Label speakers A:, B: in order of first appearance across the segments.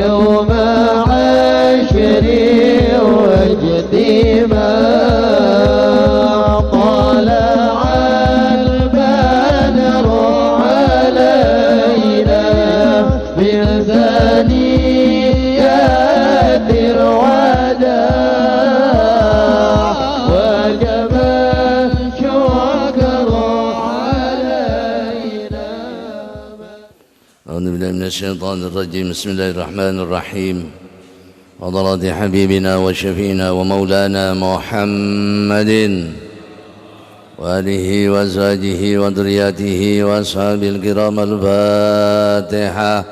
A: يوم عشري وجدي ما طلع البدر علينا من ثنيات الوداع وجب الشكر علينا.
B: أعوذ بالله من الشيطان الرجيم. بسم الله الرحمن الرحيم. وضرات حبيبنا وشفينا ومولانا محمد وآله وأزواجه وذرياته وأصحابه الكرام. الفاتحة.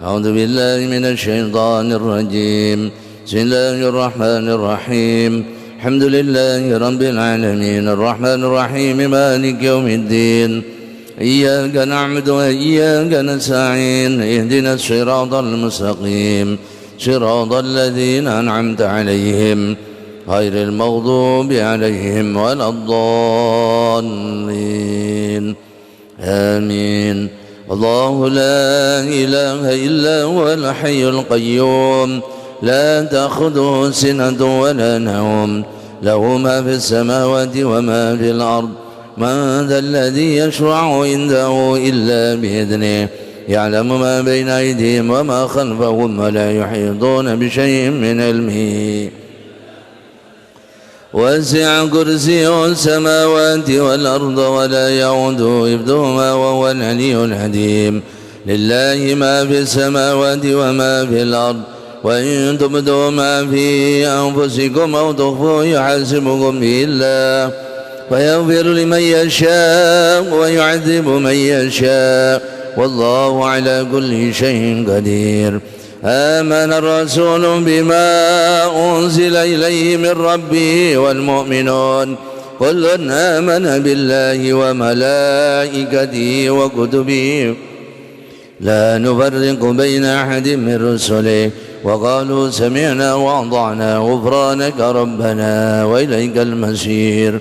B: أعوذ بالله من الشيطان الرجيم. بسم الله الرحمن الرحيم. الحمد لله رب العالمين الرحمن الرحيم مالك يوم الدين. إياك نعبد وإياك نستعين. اهدنا الصراط المستقيم صراط الذين أنعمت عليهم غير المغضوب عليهم ولا الضالين. آمين. الله لا إله إلا هو الحي القيوم لا تأخذه سنة ولا نوم له ما في السماوات وما في الأرض. من ذا الذي يشرع عنده إلا بإذنه يعلم ما بين أيديهم وما خلفهم ولا يحيطون بشيء من علمه. وسع كرسيه السماوات والأرض ولا يعوده حفظهما وهو العلي العظيم. لله ما في السماوات وما في الأرض. وإن تبدوا ما في أنفسكم أو تخفوه يحاسبكم به الله ويغفر لمن يشاء ويعذب من يشاء والله على كل شيء قدير. آمن الرسول بما أنزل إليه من ربه والمؤمنون كل آمن بالله وملائكته وكتبه لا نفرق بين أحد من رسله وقالوا سمعنا وأطعنا غفرانك ربنا وإليك المصير.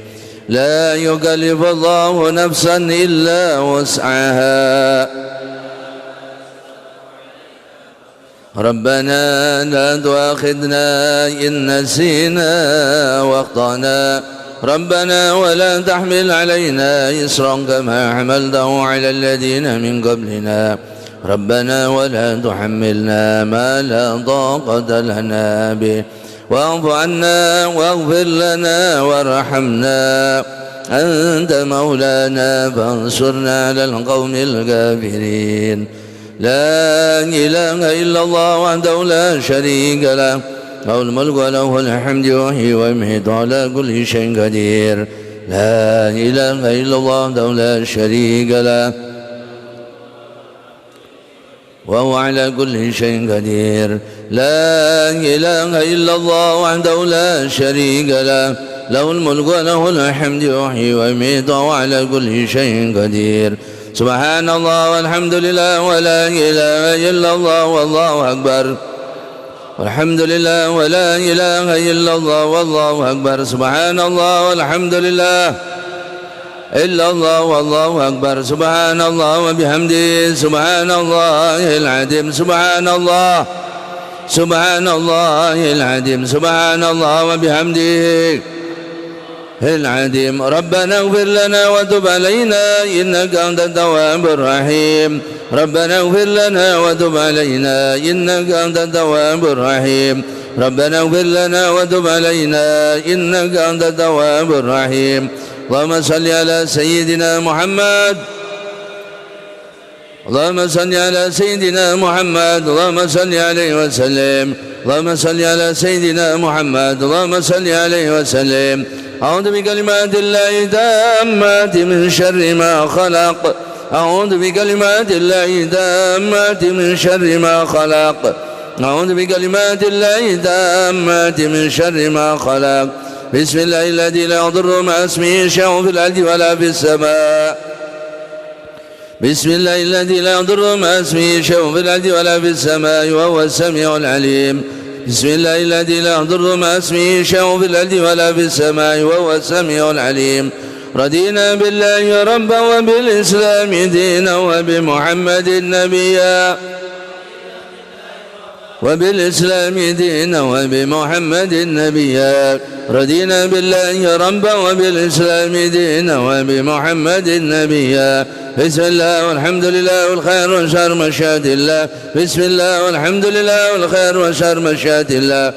B: لا يكلف الله نفسا إلا وسعها. ربنا لا تؤاخذنا إن نسينا واخطأنا ربنا ولا تحمل علينا إصرا كما حملته على الذين من قبلنا ربنا ولا تحملنا ما لا طاقة لنا به واعف عنا واغفر لنا وارحمنا أنت مولانا فانصرنا على القوم الكافرين. لا إله إلا الله وحده لا شريك له له الملك وله الحمد يحيي ويميت على كل شيء قدير. لا إله إلا الله وحده لا شريك له وهو على كل شيء قدير. لا إله إلا الله وحده لا شريك له له الملك وله الحمد يحيي ويميت وهو على كل شيء قدير. سبحان الله والحمد لله ولا إله إلا الله والله أكبر. والحمد لله ولا إله إلا الله والله أكبر. سبحان الله والحمد لله إلا الله والله أكبر. سبحان الله وبحمده سبحان الله العظيم. سبحان الله سبحان الله العظيم. سبحان الله وبحمده العظيم. ربنا اغفر لنا وتب علينا إنك أنت التواب الرحيم. ربنا اغفر لنا وتب علينا إنك أنت التواب الرحيم. ربنا اغفر لنا وتب علينا إنك أنت التواب الرحيم. اللهم صل على سيدنا محمد. اللهم صل على سيدنا محمد. اللهم صل عليه وسلم. اللهم صل على سيدنا محمد. اللهم صل عليه وسلم. أعوذ بكلمات الله التامات من شر ما خلق. أعوذ بكلمات الله التامات من شر ما خلق. أعوذ بكلمات الله التامات من شر ما خلق. بسم الله الذي لا يضر مع اسمه شيء في الأرض ولا في السماء. بسم الله الذي لا يضر مع اسمه شيء في الأرض ولا في السماء وهو السميع العليم. بسم الله الذي لا يضر مع اسمه شيء في الأرض ولا في السماء وهو السميع العليم. رضينا بالله ربا وبالإسلام دينا وبمحمد نبيا. وبالإسلام دينا وبمحمد نبيا رضينا بالله ربا وبالإسلام دينا وبمحمد نبيا بسم الله والحمد لله والخير والشر مشيئة الله بسم الله والحمد لله والخير والشر مشيئة الله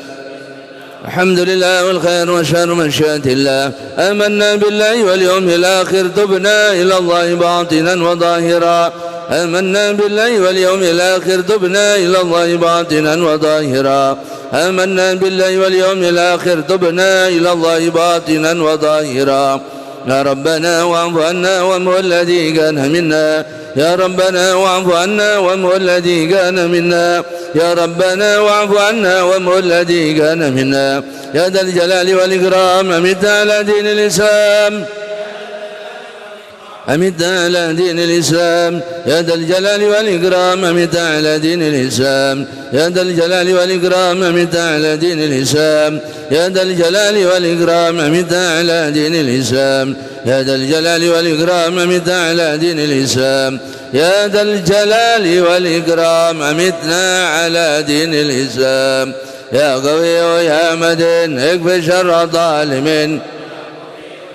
B: الحمد لله والخير والشر مشيئة الله آمنا بالله واليوم الآخر تبنا إلى الله باطنا وظاهرا آمنا بالله واليوم الآخر تبنا إلى الله باطنا وظاهرا آمنا بالله واليوم الآخر تبنا إلى الله باطنا وظاهرا يا ربنا واعف عنا وامه الذي كان منا يا ربنا واعف عنا وامه الذي كان منا يا ربنا واعف عنا وامه الذي كان منا يا ذا الجلال والإكرام أمت على دين الإسلام أمت على دين الإسلام يا ذا الجلال والإكرام أمت على دين الإسلام يا ذا الجلال والإكرام أمت على دين الإسلام يا ذا الجلال والإكرام أمت على دين الإسلام يا ذا الجلال والإكرام أمت على دين الإسلام يا ذا الجلال والإكرام أمتنا على دين الإسلام يا قوي يا متين اكفي شر الظالمين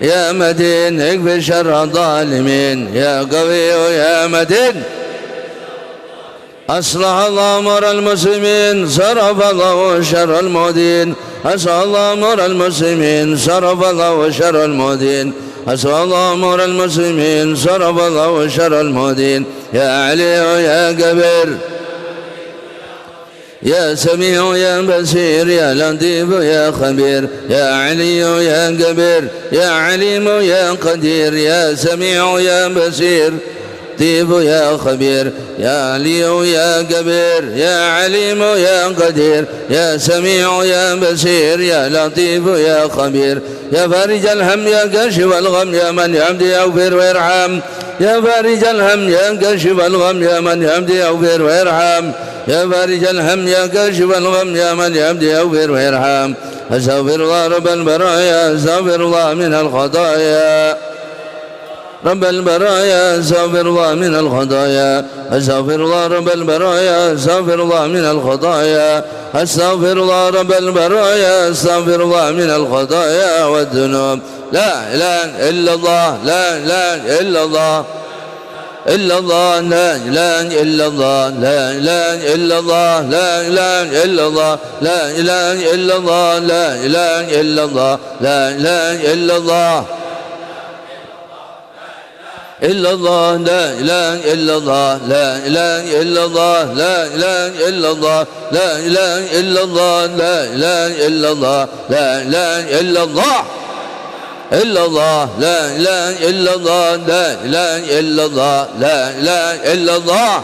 B: يا متين اكفي شر الظالمين يا قوي يا متين أصلح الله أمور المسلمين صرف الله شر المؤذين أصلح الله أمور المسلمين صرف الله شر المؤذين أصلح الله أمور المسلمين صرف الله شر المؤذين يا علي يا كبير يا سميع يا بصير يا لطيف يا خبير يا علي يا كبير يا عليم يا قدير يا سميع يا بصير لطيف يا خبير يا علي يا كبير يا عليم يا قدير يا سميع يا بصير يا لطيف يا خبير يا فارج الهم يا كاشف الغم يا من يعبدي يغفر ويرحم يا فارج الهم يا كاشف الغم يا من يعبدي يغفر ويرحم يا فارج الهم يا كاشف الغم يا من يعبدي يغفر ويرحم أستغفر الله رب البرايا أستغفر الله من الخطايا رب البرايا أستغفر الله من الخطايا أستغفر الله رب البرايا أستغفر الله من الخطايا أستغفر الله رب البرايا أستغفر الله من الخطايا والذنوب لا إله إلا الله لا إله إلا الله إلا الله لا إله إلا الله لا إله إلا الله لا إله إلا الله لا إله إلا الله لا إله إلا الله لا إله إلا الله إلا الله لا إله إلا الله لا إله إلا الله لا إله إلا الله لا إله إلا الله لا إله إلا الله لا إله إلا الله إلا الله لا إله إلا الله لا إله إلا الله لا إله إلا الله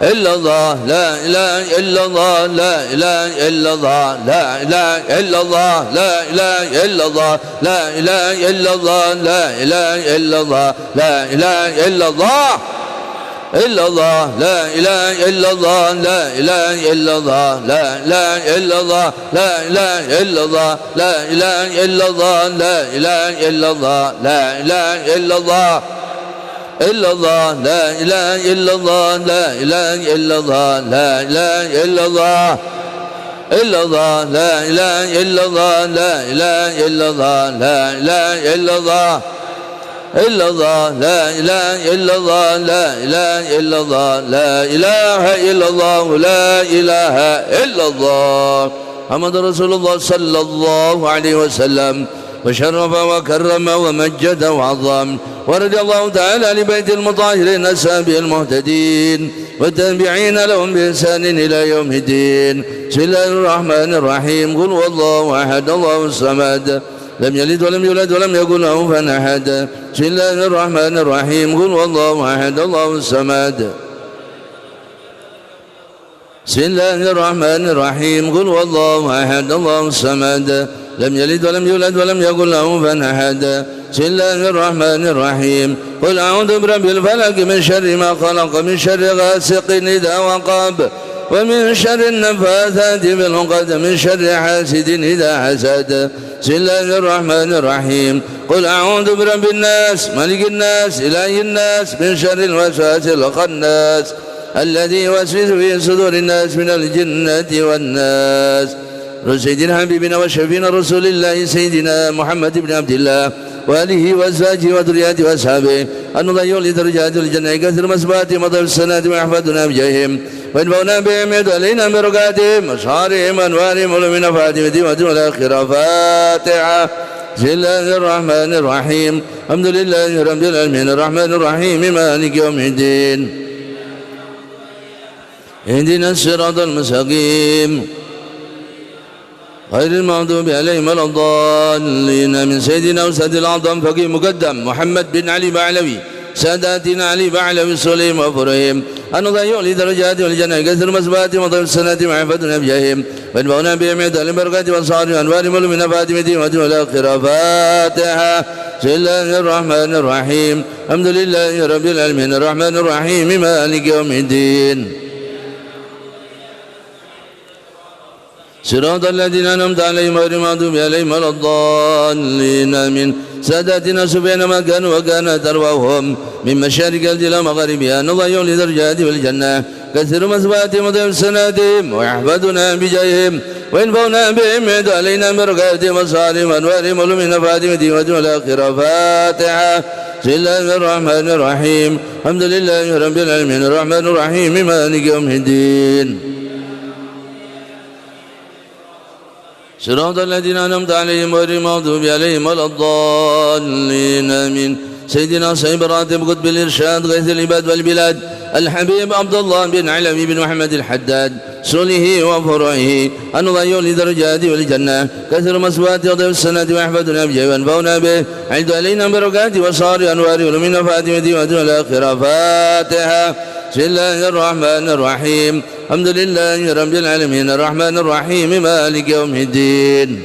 B: إلا الله لا إله إلا الله لا إله إلا الله لا إله إلا الله لا إله إلا الله لا إله إلا الله لا إله إلا الله لا إله إلا الله إلا الله لا إله إلا الله لا إله إلا الله لا إله إلا الله لا إله إلا الله لا إله إلا الله لا إله إلا الله لا إله إلا الله إلا الله لا إله إلا الله لا إله إلا الله لا إله إلا الله إلا الله لا إله إلا الله لا إله إلا الله لا إله إلا الله إلا الله لا إله إلا الله لا إله إلا الله لا إله إلا الله لا إله إلا الله محمد رسول الله صلى الله عليه وسلم وشرف وكرم ومجد وعظم ورضي الله تعالى لبيت المطهرين السابق المهتدين والتابعين لهم بإحسان إلى يوم الدين بسم الله الرحمن الرحيم قل هو الله أحد الله الصمد لم يلد ولم يولد ولم يكن له كفوا أحد بسم الله الرحمن الرحيم قل هو الله أحد الله الصمد بسم الله الرحمن الرحيم قل هو الله أحد الله الصمد لم يلد ولم يولد ولم يكن له كفوا أحد بسم الله الرحمن الرحيم قل أعوذ برب الفلق من شر ما خلق من شر غاسق إذا وقب ومن شر النفاثات في العقد من شر حاسد إذا حسد بسم الله الرحمن الرحيم قل أعوذ برب الناس ملك الناس إله الناس من شر الوسواس الخناس الذي يوسوس في صدور الناس من الجنة والناس. سيدنا حبيبنا وشفينا رسول الله سيدنا محمد بن عبد الله وآله وأزواجه وذرياته وأصحابه أن نضيع لدرجات الجنة كثر مسبات مضى السنة ويحفظنا بجاههم وينفعنا بهم يد علينا بركاتهم وصارهم أنوارهم ولمن فاتمة والآخرة. فاتحة. بسم الله الرحمن الرحيم. الحمد لله رب العالمين الرحمن الرحيم مالك يوم الدين. اهدنا الصراط المستقيم غير المغضوب عليهم ولا الضالين. من سيدنا أستاذ الأعظم فقيه مقدم محمد بن علي بعلوي ساداتنا علي بعلوي سليم وفريم أن نضيع لدرجات والجنة كثر مسبات وطيب السنة وعفتنا بجاههم وانفعنا بهم عند البركات والصالح وأنوار من فاتمة والآخرة. فاتحة. بسم الله الرحمن الرحيم. الحمد لله رب العالمين الرحمن الرحيم مالك يوم الدين. صراط الذين أنعمت عليهم غير المغضوب عليهم ولا الضالين. آمين. ساداتنا سبحان ما كانوا وكان ترواهم من مشارق الأرض إلى مغاربها نضيع لدرجات والجنة كثر مثباتهم وطيب سناتهم ويحفظنا بجاههم وينفعنا بهم يد علينا بركاتهم وصالحهم وأنوارهم ولمن فاتمة والآخرة. فاتحة. بسم الله الرحمن الرحيم. الحمد لله رب العالمين الرحمن الرحيم مالك يوم الدين. صراط الذين أنعمت عليهم غير المغضوب عليهم ولا الضالين. آمين. سيدنا صاحب راتب قطب الإرشاد غيث العباد والبلاد الحبيب عبد الله بن علوي بن محمد الحداد سله وفرعه أن نضيع لدرجاته والجنة كثر مسوات وضيف السنة ويحفظنا بجاه وانفعنا به عيد علينا بركاته وصار أنوار ولمن فاتمة والآخرة. فاتحة. بسم الله الرحمن الرحيم. الحمد لله رب العالمين الرحمن الرحيم مالك يوم الدين.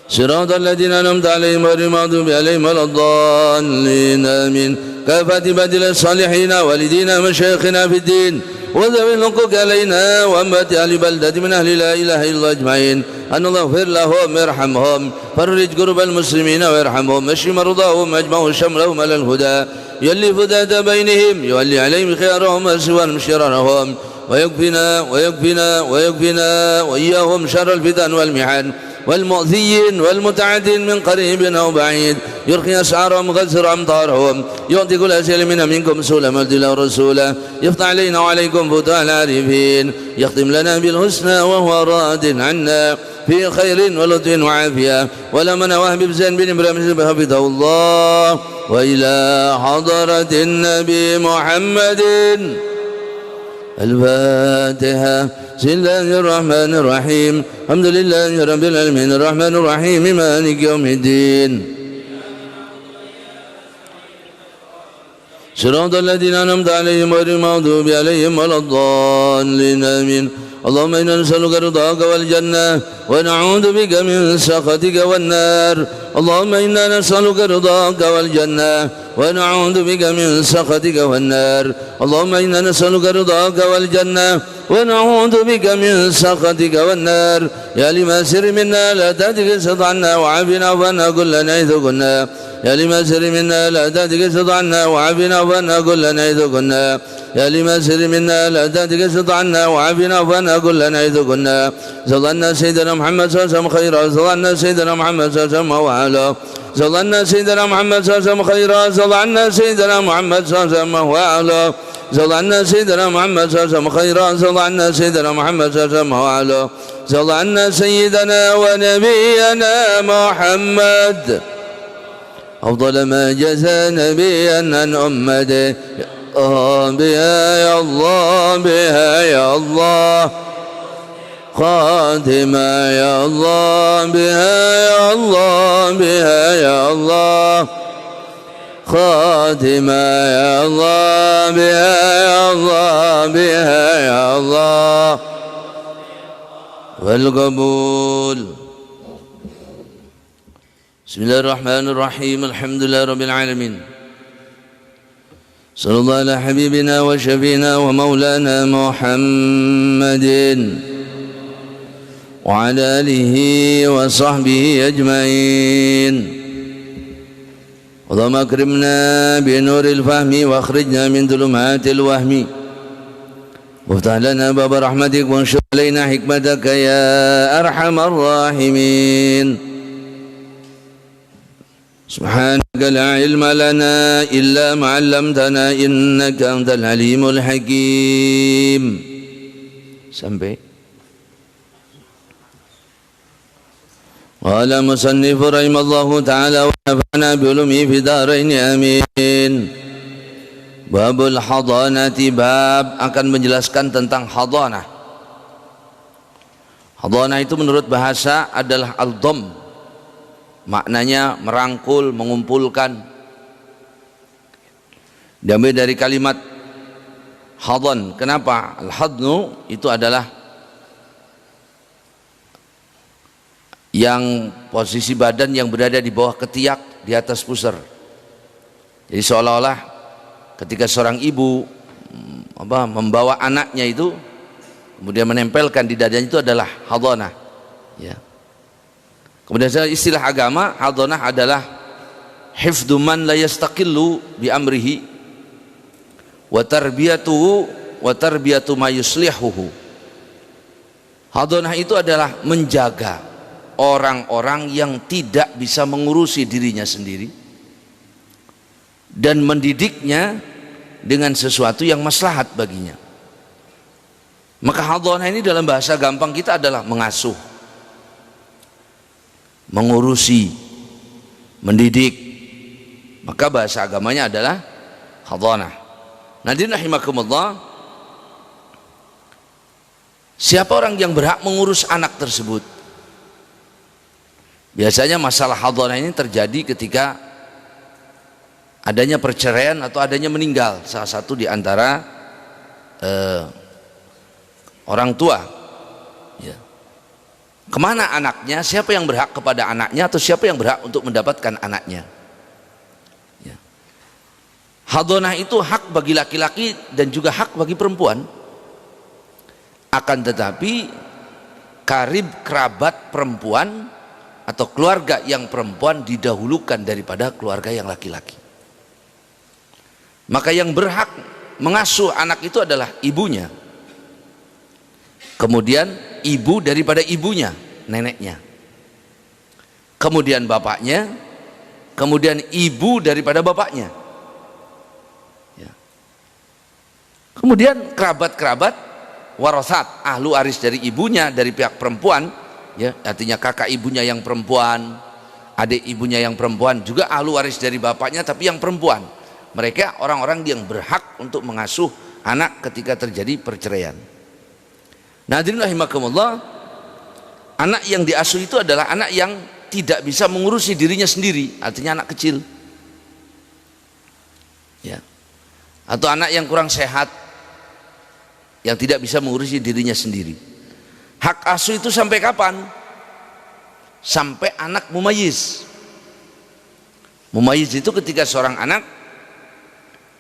B: صراط الذين أنعمت عليهم غير المغضوب عليهم ولا الضالين. آمين. كافة بدل الصالحين والدينا مشايخنا في الدين وذوي الحقوق علينا وأمة أهل بلدة من أهل لا إله إلا الله أجمعين أن الله يغفر لهم ويرحمهم فرج كرب المسلمين ويرحمهم اشف مرضاهم واجمعوا شملهم على الهدى يؤلف ذات بينهم يولي عليهم خيارهم وسوى شرارهم ويكفنا وإياهم شر الفتن والمحن والمؤذين والمتعدين من قريب أو بعيد يرخي أسعارهم غزر أمطارهم يعطي كل أسئل منكم سلما له رسولا يفتح علينا وعليكم فتح العارفين يختم لنا بالحسنى وهو راد عنا في خير ولطف وعافية ولمن وهب بزين بن إبراهيم حفظه الله. وإلى حضرة النبي محمد الفاتحة. بسم الله الرحمن الرحيم. الحمد لله رب العالمين الرحمن الرحيم مالك يوم الدين. صراط الذين أنعمت عليهم غير المغضوب عليهم ولا الضالين. آمين. اللهم إنا نسألك رضاك والجنة ونعوذ بك من سخطك والنار. اللهم إنا نسألك رضاك والجنة ونعوذ بك من سخطك والنار. اللهم إنا نسألك رضاك والجنة ونعوذ بك من سخطك والنار. يا لما سر منا لا تأتك استطعنا وعافنا وأنا كلنا حيث كنا. يا لما سر منا لا تأتك استطعنا وعافنا وأنا كلنا حيث كنا. يا لما سر منا لا تأتك استطعنا وعافنا وأنا كلنا حيث كنا. صلى سيدنا محمد صلى الله عليه وسلم خيرا صلى سيدنا محمد صلى الله عليه وسلم وعلى صلى سيدنا محمد صلى الله عليه وسلم خيرا صلى سيدنا محمد صلى الله عليه وسلم وعلى صلى سيدنا محمد صلى الله عليه وسلم خيرا صلى سيدنا محمد صلى الله عليه وسلم وعلى صلى سيدنا ونبينا محمد أفضل ما جزى نبيا عن أمته بها يا الله بها يا الله خاتمة يا الله بها يا الله بها يا الله خاتمة يا الله بها يا الله بها يا الله والقبول. بسم الله الرحمن الرحيم. الحمد لله رب العالمين. صلى الله على حبيبنا وشفينا ومولانا محمد وعلى آله وصحبه أجمعين. اللهم أكرمنا بنور الفهم واخرجنا من ظلمات الوهم وافتح لنا باب رحمتك وانشر علينا حكمتك يا أرحم الراحمين سبحانك لا علم لنا إلا ما علمتنا إنك أنت العليم الحكيم. Sampai قال مصنف رحمه الله تعالى ونفعنا بعلومه في دارين آمين. Babul hadanati, bab akan menjelaskan tentang hadanah. Hadanah itu menurut bahasa adalah al-dhamm, maknanya merangkul, mengumpulkan. Diambil dari kalimat hadan. Kenapa? Al-hadnu itu adalah yang posisi badan yang berada di bawah ketiak, di atas pusar. Jadi seolah-olah ketika seorang ibu membawa anaknya itu kemudian menempelkan di dadanya, itu adalah hadanah, ya. Kemudian istilah agama, hadanah adalah hifdzu man la yastaqillu bi amrihi wa tarbiyatu ma yuslihuhu. Hadanah itu adalah menjaga orang-orang yang tidak bisa mengurusi dirinya sendiri dan mendidiknya dengan sesuatu yang maslahat baginya. Maka hadanah ini dalam bahasa gampang kita adalah mengasuh, mengurusi, mendidik. Maka bahasa agamanya adalah hadanah. Hadirin rahimakumullah, siapa orang yang berhak mengurus anak tersebut? Biasanya masalah hadanah ini terjadi ketika adanya perceraian atau adanya meninggal salah satu di antara orang tua, ya. Kemana anaknya? Siapa yang berhak kepada anaknya, atau siapa yang berhak untuk mendapatkan anaknya, ya. Hadanah itu hak bagi laki-laki dan juga hak bagi perempuan. Akan tetapi karib kerabat perempuan atau keluarga yang perempuan didahulukan daripada keluarga yang laki-laki. Maka yang berhak mengasuh anak itu adalah ibunya, kemudian ibu daripada ibunya, neneknya, kemudian bapaknya, kemudian ibu daripada bapaknya, ya. Kemudian kerabat-kerabat warasat, ahlu waris dari ibunya, dari pihak perempuan, ya, artinya kakak ibunya yang perempuan, adik ibunya yang perempuan, juga ahlu waris dari bapaknya tapi yang perempuan. Mereka orang-orang yang berhak untuk mengasuh anak ketika terjadi perceraian. Nah, hadirin rahimakumullah, anak yang diasuh itu adalah anak yang tidak bisa mengurusi dirinya sendiri, artinya anak kecil, ya. Atau anak yang kurang sehat, yang tidak bisa mengurusi dirinya sendiri. Hak asuh itu sampai kapan? Sampai anak mumayyiz. Mumayyiz itu ketika seorang anak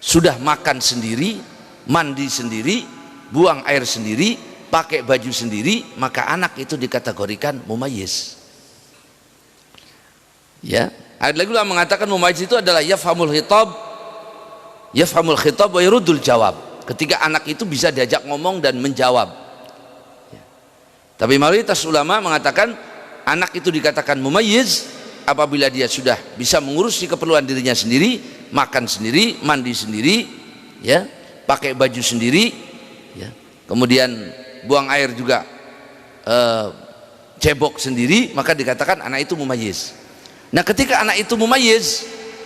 B: sudah makan sendiri, mandi sendiri, buang air sendiri, pakai baju sendiri, maka anak itu dikategorikan mumayyiz, ya. Ada lagi ulama mengatakan mumayyiz itu adalah yafhamul khitab wa yuruddul jawab. Ketika anak itu bisa diajak ngomong dan menjawab, ya. Tapi mayoritas ulama mengatakan anak itu dikatakan mumayyiz apabila dia sudah bisa mengurusi keperluan dirinya sendiri, makan sendiri, mandi sendiri, ya, pakai baju sendiri, ya, kemudian buang air juga cebok sendiri, maka dikatakan anak itu mumayyiz. Nah, ketika anak itu mumayyiz,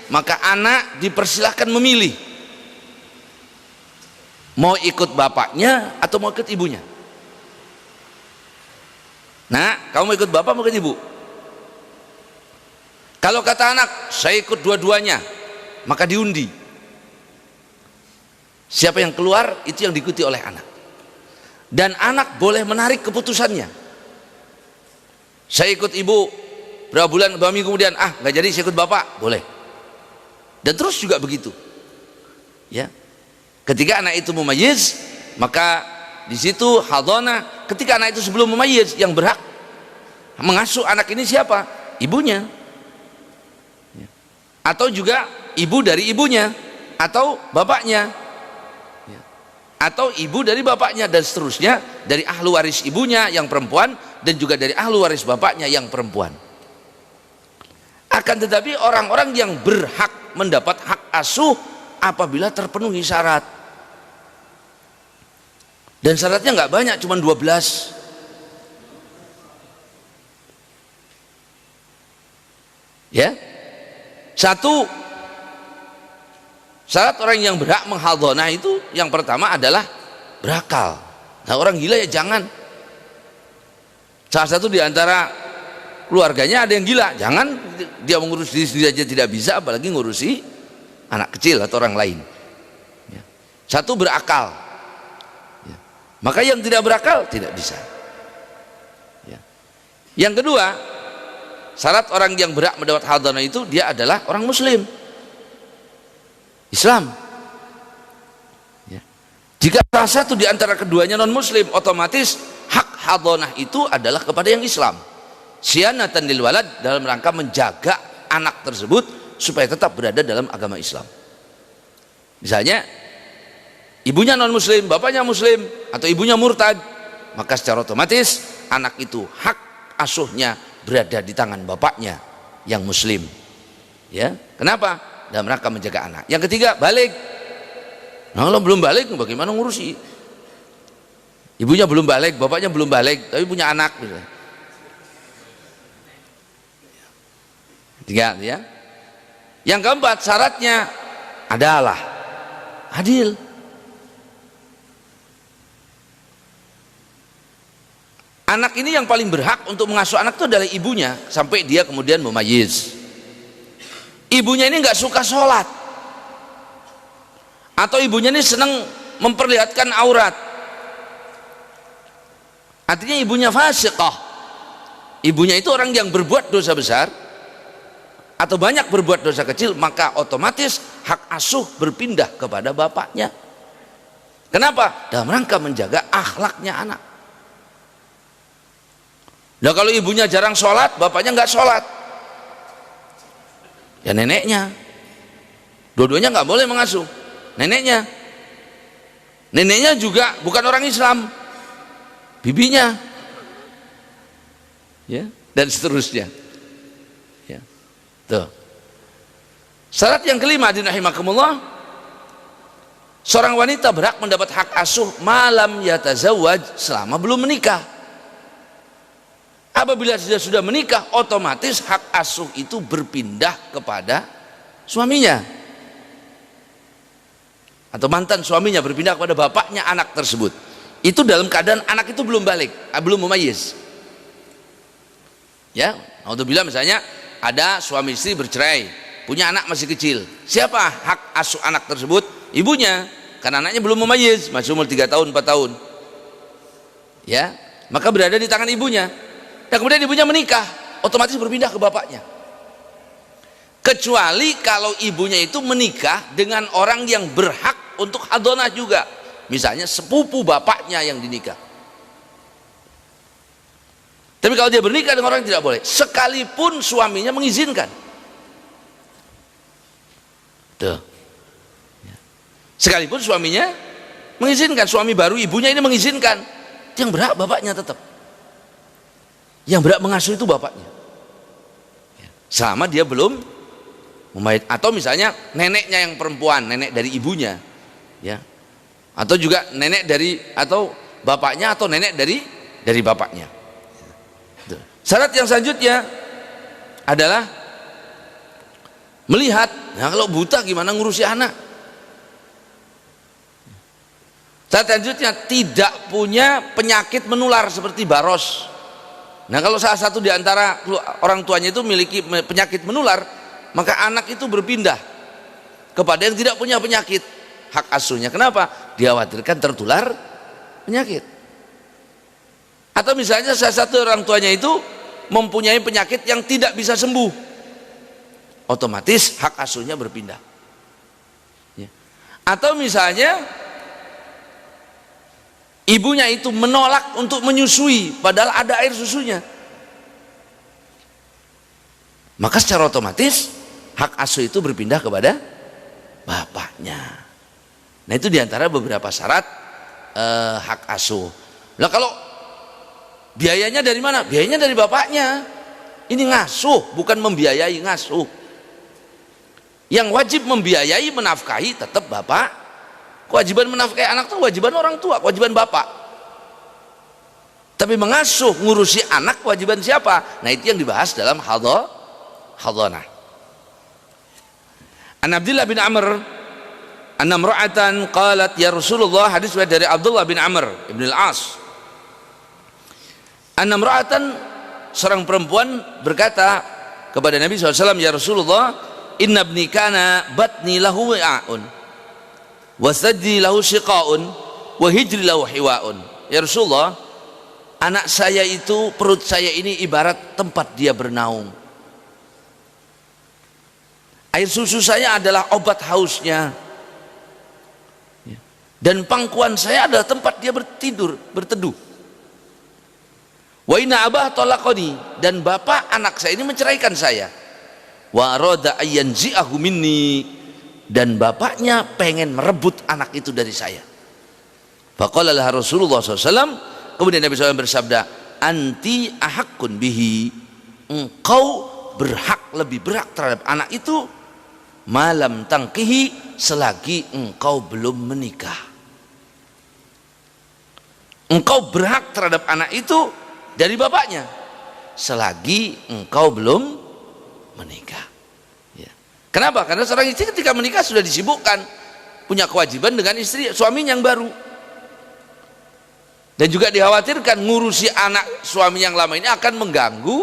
B: maka anak dipersilahkan memilih mau ikut bapaknya atau mau ikut ibunya. Nah, kamu mau ikut bapak mau ikut ibu? Kalau kata anak, saya ikut dua-duanya, maka diundi. Siapa yang keluar, itu yang diikuti oleh anak. Dan anak boleh menarik keputusannya. Saya ikut ibu, berapa bulan, berapa minggu kemudian, nggak jadi, saya ikut bapak, boleh. Dan terus juga begitu, ya. Ketika anak itu mumayyiz, maka di situ hadanah. Ketika anak itu sebelum mumayyiz, yang berhak mengasuh anak ini siapa? Ibunya. Atau juga ibu dari ibunya atau bapaknya, ya. Atau ibu dari bapaknya, dan seterusnya, dari ahli waris ibunya yang perempuan dan juga dari ahli waris bapaknya yang perempuan. Akan tetapi orang-orang yang berhak mendapat hak asuh apabila terpenuhi syarat, dan syaratnya nggak banyak, cuma 12. Ya, satu syarat orang yang berhak menghadhonah itu yang pertama adalah berakal. Nah, orang gila ya jangan. Salah satu di antara keluarganya ada yang gila, jangan, dia mengurus diri sendiri aja tidak bisa, apalagi ngurusi anak kecil atau orang lain. Ya. Satu berakal. Ya. Maka yang tidak berakal tidak bisa. Ya. Yang kedua, syarat orang yang berhak mendapat hadhanah itu dia adalah orang muslim, Islam. Ya. Jika salah satu di antara keduanya non muslim, otomatis hak hadhanah itu adalah kepada yang Islam. Syianatan lil walad, dalam rangka menjaga anak tersebut supaya tetap berada dalam agama Islam. Misalnya ibunya non muslim, bapaknya muslim, atau ibunya murtad, maka secara otomatis anak itu hak asuhnya berada di tangan bapaknya yang muslim. Ya, kenapa? Dalam rangka menjaga anak. Yang ketiga, balik. Nah, kalau belum balik bagaimana ngurusi? Ibunya belum balik, bapaknya belum balik, tapi punya anak. Tiga, ya. Yang keempat, syaratnya adalah adil. Anak ini yang paling berhak untuk mengasuh anak itu adalah ibunya, sampai dia kemudian mumayyiz. Ibunya ini nggak suka sholat, atau ibunya ini senang memperlihatkan aurat, artinya ibunya fasiqah. Ibunya itu orang yang berbuat dosa besar atau banyak berbuat dosa kecil, maka otomatis hak asuh berpindah kepada bapaknya. Kenapa? Dalam rangka menjaga akhlaknya anak. Nah, kalau ibunya jarang sholat, bapaknya nggak sholat, ya neneknya, dua-duanya nggak boleh mengasuh. Neneknya juga bukan orang Islam, bibinya, ya, dan seterusnya. Ya, tuh. Syarat yang kelima, rahimakumullah, seorang wanita berhak mendapat hak asuh malam yatazawwaj, selama belum menikah. Apabila dia sudah menikah, otomatis hak asuh itu berpindah kepada suaminya atau mantan suaminya, berpindah kepada bapaknya anak tersebut. Itu dalam keadaan anak itu belum balik, belum mumayyiz. Ya, alhamdulillah, misalnya ada suami istri bercerai, punya anak masih kecil. Siapa hak asuh anak tersebut? Ibunya, karena anaknya belum mumayyiz, masih umur 3 tahun, 4 tahun. Ya, maka berada di tangan ibunya. Dan kemudian ibunya menikah, otomatis berpindah ke bapaknya. Kecuali kalau ibunya itu menikah dengan orang yang berhak untuk hadonah juga, misalnya sepupu bapaknya yang dinikah. Tapi kalau dia bernikah dengan orang yang tidak boleh, sekalipun suaminya mengizinkan. Tuh. Sekalipun suaminya mengizinkan, suami baru ibunya ini mengizinkan, yang berhak bapaknya tetap. Yang berhak mengasuh itu bapaknya, selama dia belum memayit. Atau misalnya neneknya yang perempuan, nenek dari ibunya, ya, atau juga nenek dari, atau bapaknya, atau nenek dari bapaknya. Syarat yang selanjutnya adalah melihat. Nah, kalau buta gimana ngurusi anak? Syarat selanjutnya tidak punya penyakit menular seperti baros. Nah, kalau salah satu di antara orang tuanya itu memiliki penyakit menular, maka anak itu berpindah kepada yang tidak punya penyakit, hak asuhnya. Kenapa? Dikhawatirkan tertular penyakit. Atau misalnya salah satu orang tuanya itu mempunyai penyakit yang tidak bisa sembuh, otomatis hak asuhnya berpindah. Ya. Atau misalnya ibunya itu menolak untuk menyusui padahal ada air susunya, maka secara otomatis hak asuh itu berpindah kepada bapaknya. Nah itu diantara beberapa syarat hak asuh. Nah kalau biayanya dari mana? Biayanya dari bapaknya. Ini ngasuh, bukan membiayai, ngasuh. Yang wajib membiayai, menafkahi tetap bapak. Kewajiban menafkahi anak itu kewajiban orang tua, kewajiban bapak. Tapi mengasuh, ngurusi anak kewajiban siapa? Nah itu yang dibahas dalam hadhanah. An Abdullah bin Amr anna imra'atan qalat ya Rasulullah, hadis dari Abdullah bin Amr ibn al-As. Anna imra'atan, seorang perempuan berkata kepada Nabi SAW, ya Rasulullah, inna ibni kana batni lahu wi'a'un wa saddi lahu shiqa'un wa hijri lahu hiwa'un. Ya Rasulullah, anak saya itu, perut saya ini ibarat tempat dia bernaung. Air susu saya adalah obat hausnya, dan pangkuan saya adalah tempat dia berteduh. Wa inna abah talaqani, dan bapak anak saya ini menceraikan saya. Wa arada ayyanzi'ahu minni, dan bapaknya pengen merebut anak itu dari saya. Faqala laha Rasulullah SAW, kemudian Nabi SAW bersabda, anti ahaqqun bihi, engkau berhak, lebih berhak terhadap anak itu, malam tangkihi, selagi engkau belum menikah. Engkau berhak terhadap anak itu dari bapaknya selagi engkau belum menikah. Ya. Kenapa? Karena seorang istri ketika menikah sudah disibukkan, punya kewajiban dengan istri suaminya yang baru, dan juga dikhawatirkan ngurusi anak suami yang lama ini akan mengganggu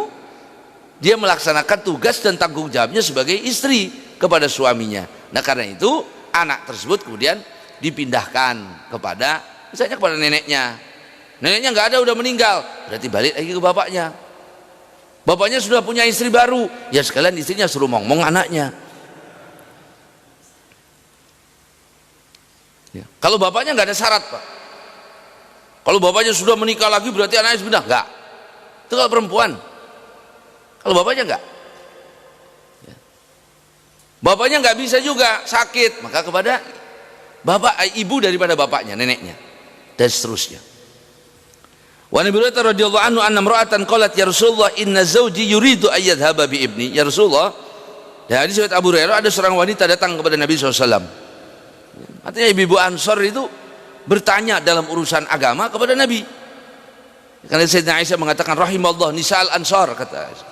B: dia melaksanakan tugas dan tanggung jawabnya sebagai istri kepada suaminya. Nah karena itu anak tersebut kemudian dipindahkan kepada, misalnya kepada neneknya. Neneknya nggak ada, udah meninggal, berarti balik lagi ke bapaknya. Bapaknya sudah punya istri baru, ya sekalian istrinya suruh ngomong anaknya. Ya. Kalau bapaknya nggak ada syarat, Pak. Kalau bapaknya sudah menikah lagi berarti anaknya pindah, nggak. Itu kalau perempuan. Kalau bapaknya nggak. Ya. Bapaknya nggak bisa juga, sakit, maka kepada ibu daripada bapaknya, neneknya, dan seterusnya. Wa Nabi radhiyallahu anhu anna imra'atan qalat ya Rasulullah inna zawji yuridu an yadhhaba bi ibni. Ya Rasulullah, dari hadis Abu Hurairah, ada seorang wanita datang kepada Nabi SAW. Artinya ibu Ansor itu bertanya dalam urusan agama kepada Nabi. Karena Sayyidina Aisyah mengatakan rahimallahu nisa'al ansar, kata Aisyah.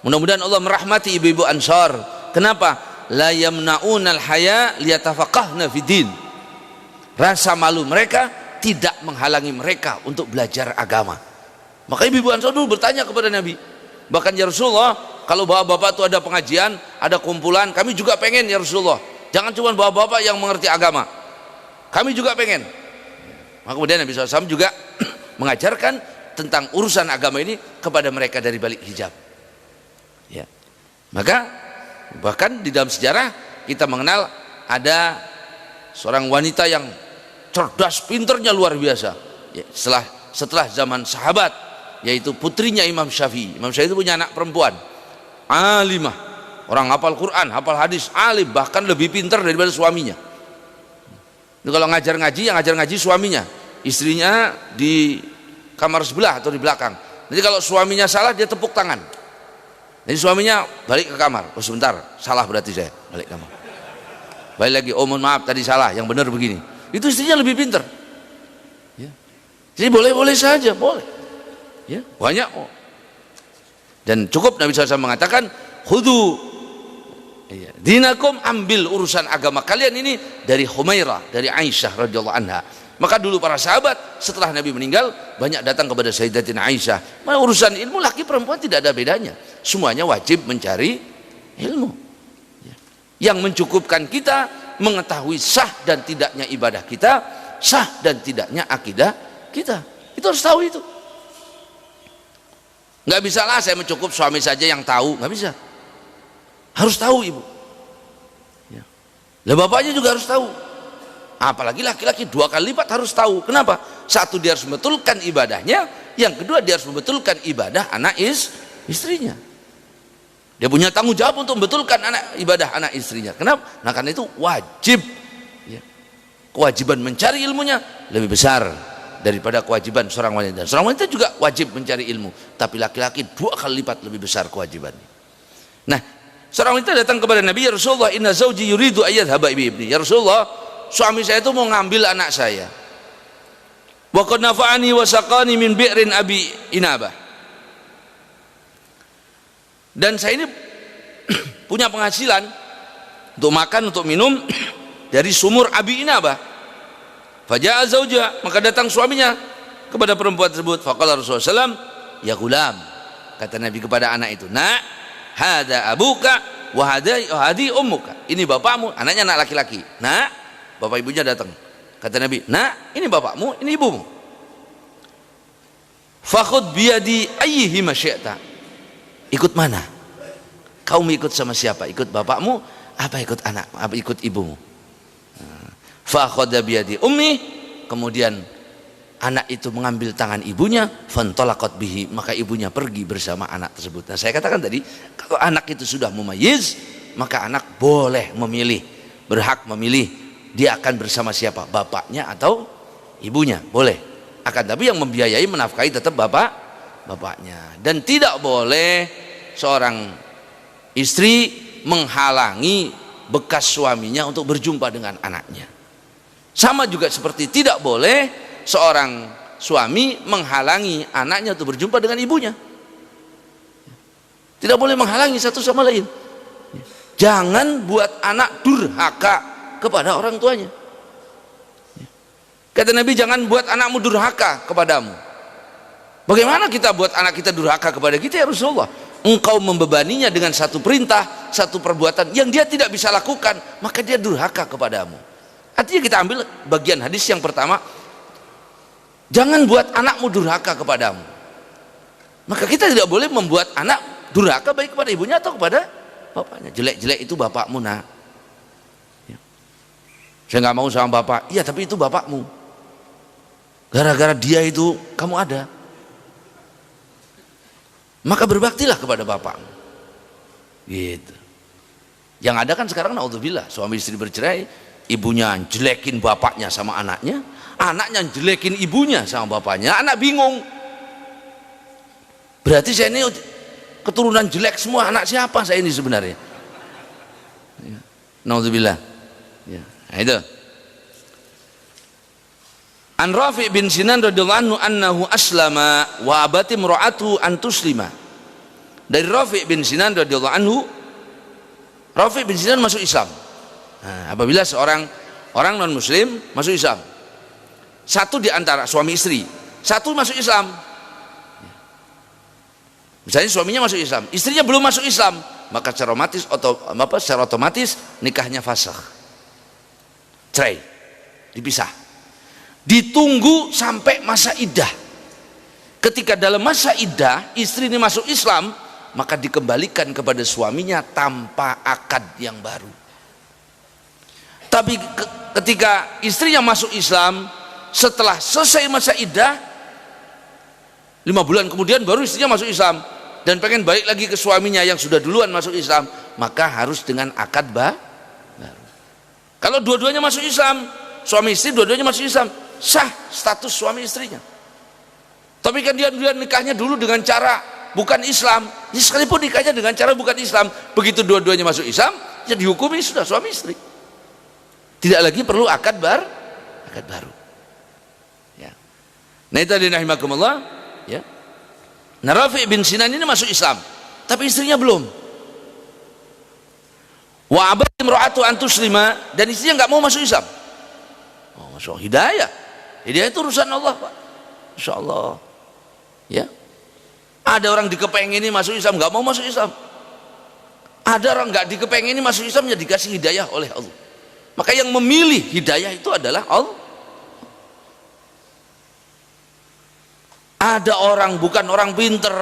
B: Mudah-mudahan Allah merahmati ibu-ibu Ansar. Kenapa? La yamna'unal haya liyatafaqahna fid din. Rasa malu mereka tidak menghalangi mereka untuk belajar agama. Maka ibu Ansor dulu bertanya kepada Nabi. Bahkan ya Rasulullah, kalau bapak-bapak itu ada pengajian, ada kumpulan, kami juga pengen ya Rasulullah. Jangan cuma bapak-bapak yang mengerti agama, kami juga pengen. Maka kemudian Nabi SAW juga mengajarkan tentang urusan agama ini kepada mereka dari balik hijab. Ya. Maka bahkan di dalam sejarah kita mengenal ada seorang wanita yang cerdas, pinternya luar biasa. Ya, setelah zaman sahabat, yaitu putrinya Imam Syafi'i. Imam Syafi'i itu punya anak perempuan, alimah, orang hafal Quran, hafal hadis, alim, bahkan lebih pintar daripada suaminya. Itu kalau ngajar ngaji, yang ngajar ngaji suaminya, istrinya di kamar sebelah atau di belakang. Jadi kalau suaminya salah, dia tepuk tangan. Jadi suaminya balik ke kamar, oh sebentar, salah berarti saya, balik kamar. Balik lagi, oh mohon maaf tadi salah, yang benar begini. Itu istrinya lebih pintar. Ya. Jadi boleh-boleh saja, boleh. Ya, banyak. Oh. Dan cukup Nabi SAW mengatakan, khudu dinakum, ambil urusan agama kalian ini dari Humairah, dari Aisyah radhiyallahu anha. Maka dulu para sahabat setelah Nabi meninggal banyak datang kepada Sayyidatina Aisyah. Maka urusan ilmu laki perempuan tidak ada bedanya. Semuanya wajib mencari ilmu. Ya. Yang mencukupkan kita mengetahui sah dan tidaknya ibadah kita, sah dan tidaknya akidah kita. Itu harus tahu itu. Nggak bisa lah saya mencukup suami saja yang tahu, nggak bisa. Harus tahu ibu. Ya. Lah bapaknya juga harus tahu. Apalagi laki-laki 2 kali lipat harus tahu. Kenapa? Satu, dia harus membetulkan ibadahnya. Yang kedua, dia harus membetulkan ibadah anak istrinya. Dia punya tanggung jawab untuk membetulkan ibadah anak istrinya. Kenapa? Nah, karena itu wajib, ya, kewajiban mencari ilmunya lebih besar daripada kewajiban seorang wanita. Seorang wanita juga wajib mencari ilmu, tapi laki-laki 2 kali lipat lebih besar kewajibannya. Nah, seorang wanita datang kepada Nabi, "Ya Rasulullah, inna zauji yuridu ayyadhhaba bi ibni." Ya Rasulullah, suami saya itu mau ngambil anak saya. Wa qad nafa'ani wa saqani min bi'rin abi Inabah. Dan saya ini punya penghasilan untuk makan, untuk minum dari sumur Abi Inabah. Faja'a zauja, maka datang suaminya kepada perempuan tersebut. Faqala Rasulullah SAW, "Ya gulam," kata Nabi kepada anak itu, "Nak, hada abuka wa hadi ummuka." Ini bapakmu, anaknya anak laki-laki. Nak, bapak ibunya datang. Kata Nabi, "Nak, ini bapakmu, ini ibumu. Fakhud biyadi ayyihima syi'ta." Ikut mana? Kau mau ikut sama siapa? Ikut bapakmu apa ikut anak? Apa ikut ibumu? Fa akhadha biyadi ummi, kemudian anak itu mengambil tangan ibunya, fantalaqat bihi, maka ibunya pergi bersama anak tersebut. Nah, saya katakan tadi, kalau anak itu sudah mumayyiz, maka anak boleh memilih, berhak memilih dia akan bersama siapa, bapaknya atau ibunya, boleh. Akan tapi yang membiayai, menafkahi tetap bapaknya. Dan tidak boleh seorang istri menghalangi bekas suaminya untuk berjumpa dengan anaknya. Sama juga seperti tidak boleh seorang suami menghalangi anaknya untuk berjumpa dengan ibunya. Tidak boleh menghalangi satu sama lain. Jangan buat anak durhaka kepada orang tuanya. Kata Nabi, jangan buat anakmu durhaka kepadamu. Bagaimana kita buat anak kita durhaka kepada kita, ya Rasulullah? Engkau membebaninya dengan satu perintah, satu perbuatan yang dia tidak bisa lakukan, maka dia durhaka kepadamu. Artinya kita ambil bagian hadis yang pertama, jangan buat anakmu durhaka kepadamu. Maka kita tidak boleh membuat anak durhaka baik kepada ibunya atau kepada bapaknya. Jelek-jelek itu bapakmu, nak. Ya. Saya nggak mau sama bapak. Iya, tapi itu bapakmu. Gara-gara dia itu kamu ada. Maka berbaktilah kepada bapakmu. Gitu. Yang ada kan sekarang naudzubillah, suami istri bercerai, ibunya jelekin bapaknya sama anaknya, anaknya jelekin ibunya sama bapaknya, anak bingung. Berarti saya ini keturunan jelek semua, anak siapa saya ini sebenarnya? Ya. Naudzubillah. Ya. Nah, itu. An Rafi' bin Sinan radhiyallahu anhu annahu aslama wa abati imra'atu an tuslima. Dari Rafi' bin Sinan radhiyallahu anhu, Rafi' bin Sinan masuk Islam. Nah, apabila seorang orang non muslim masuk Islam, satu di antara suami istri, satu masuk Islam. Misalnya suaminya masuk Islam, istrinya belum masuk Islam, maka secara otomatis nikahnya fasakh. Cerai, dipisah. Ditunggu sampai masa iddah. Ketika dalam masa iddah istri ini masuk Islam, maka dikembalikan kepada suaminya tanpa akad yang baru. Tapi ketika istrinya masuk Islam, setelah selesai masa iddah, 5 bulan kemudian baru istrinya masuk Islam dan pengen balik lagi ke suaminya yang sudah duluan masuk Islam, maka harus dengan akad baru. Kalau dua-duanya masuk Islam, suami istri dua-duanya masuk Islam, sah status suami istrinya. Tapi kan dia nikahnya dulu dengan cara bukan Islam, ya sekalipun nikahnya dengan cara bukan Islam, begitu dua-duanya masuk Islam, ya dihukumi sudah suami istri, tidak lagi perlu akad baru. Ya. Nah itu rahimakumullah, ya. Nah Rafi' bin Sinan ini masuk Islam, tapi istrinya belum. Wa abat imra'atu an tuslima, dan istrinya nggak mau masuk Islam. Oh, masya Allah, hidayah itu urusan Allah, Pak. Insya Allah. Ya. Ada orang dikepengini masuk Islam, nggak mau masuk Islam. Ada orang nggak dikepengini masuk Islam, ya dikasih hidayah oleh Allah. Maka yang memilih hidayah itu adalah Allah. Ada orang bukan orang pinter,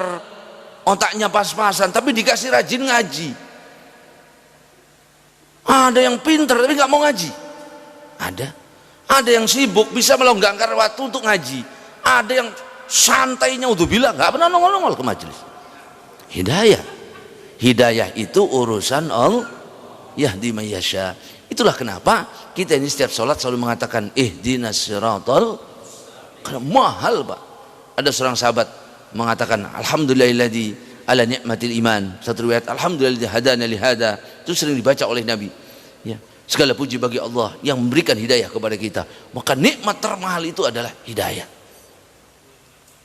B: otaknya pas-pasan, tapi dikasih rajin ngaji. Ada yang pinter tapi nggak mau ngaji. Ada yang sibuk bisa melonggangkan waktu untuk ngaji. Ada yang santainya udzubillah nggak pernah nongol-nongol ke majelis. Hidayah Hidayah itu urusan Allah, yahdi may yasha. Itulah kenapa kita ini setiap sholat selalu mengatakan ihdinas siratal, karena mahal Pak. Ada seorang sahabat mengatakan alhamdulillahilladzi ala ni'matil iman. Satu riwayat alhamdulillahilladzi hadana li hada. Itu sering dibaca oleh Nabi. Ya, segala puji bagi Allah yang memberikan hidayah kepada kita. Maka nikmat termahal itu adalah hidayah.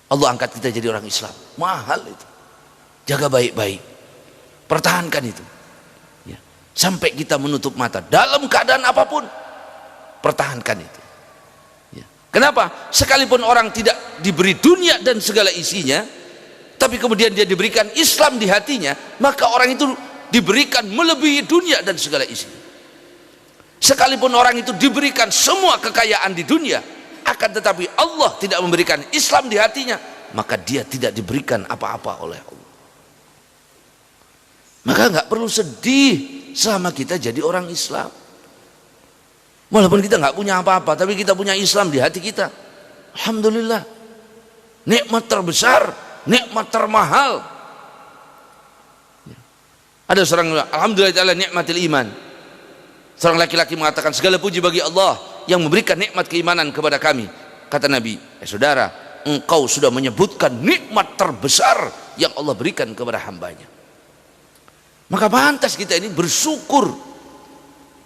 B: Allah angkat kita jadi orang Islam. Mahal itu. Jaga baik-baik. Pertahankan itu. Ya. Sampai kita menutup mata dalam keadaan apapun. Pertahankan itu. Ya. Kenapa? Sekalipun orang tidak diberi dunia dan segala isinya, tapi kemudian dia diberikan Islam di hatinya, maka orang itu diberikan melebihi dunia dan segala isinya. Sekalipun orang itu diberikan semua kekayaan di dunia, akan tetapi Allah tidak memberikan Islam di hatinya, maka dia tidak diberikan apa-apa oleh Allah. Maka nggak perlu sedih selama kita jadi orang Islam. Walaupun kita nggak punya apa-apa, tapi kita punya Islam di hati kita. Alhamdulillah. Nikmat terbesar, nikmat termahal. Ada seorang alhamdulillah ta'ala nikmatil iman. Seorang laki-laki mengatakan segala puji bagi Allah yang memberikan nikmat keimanan kepada kami. Kata Nabi, saudara, engkau sudah menyebutkan nikmat terbesar yang Allah berikan kepada hambanya. Maka pantas kita ini bersyukur,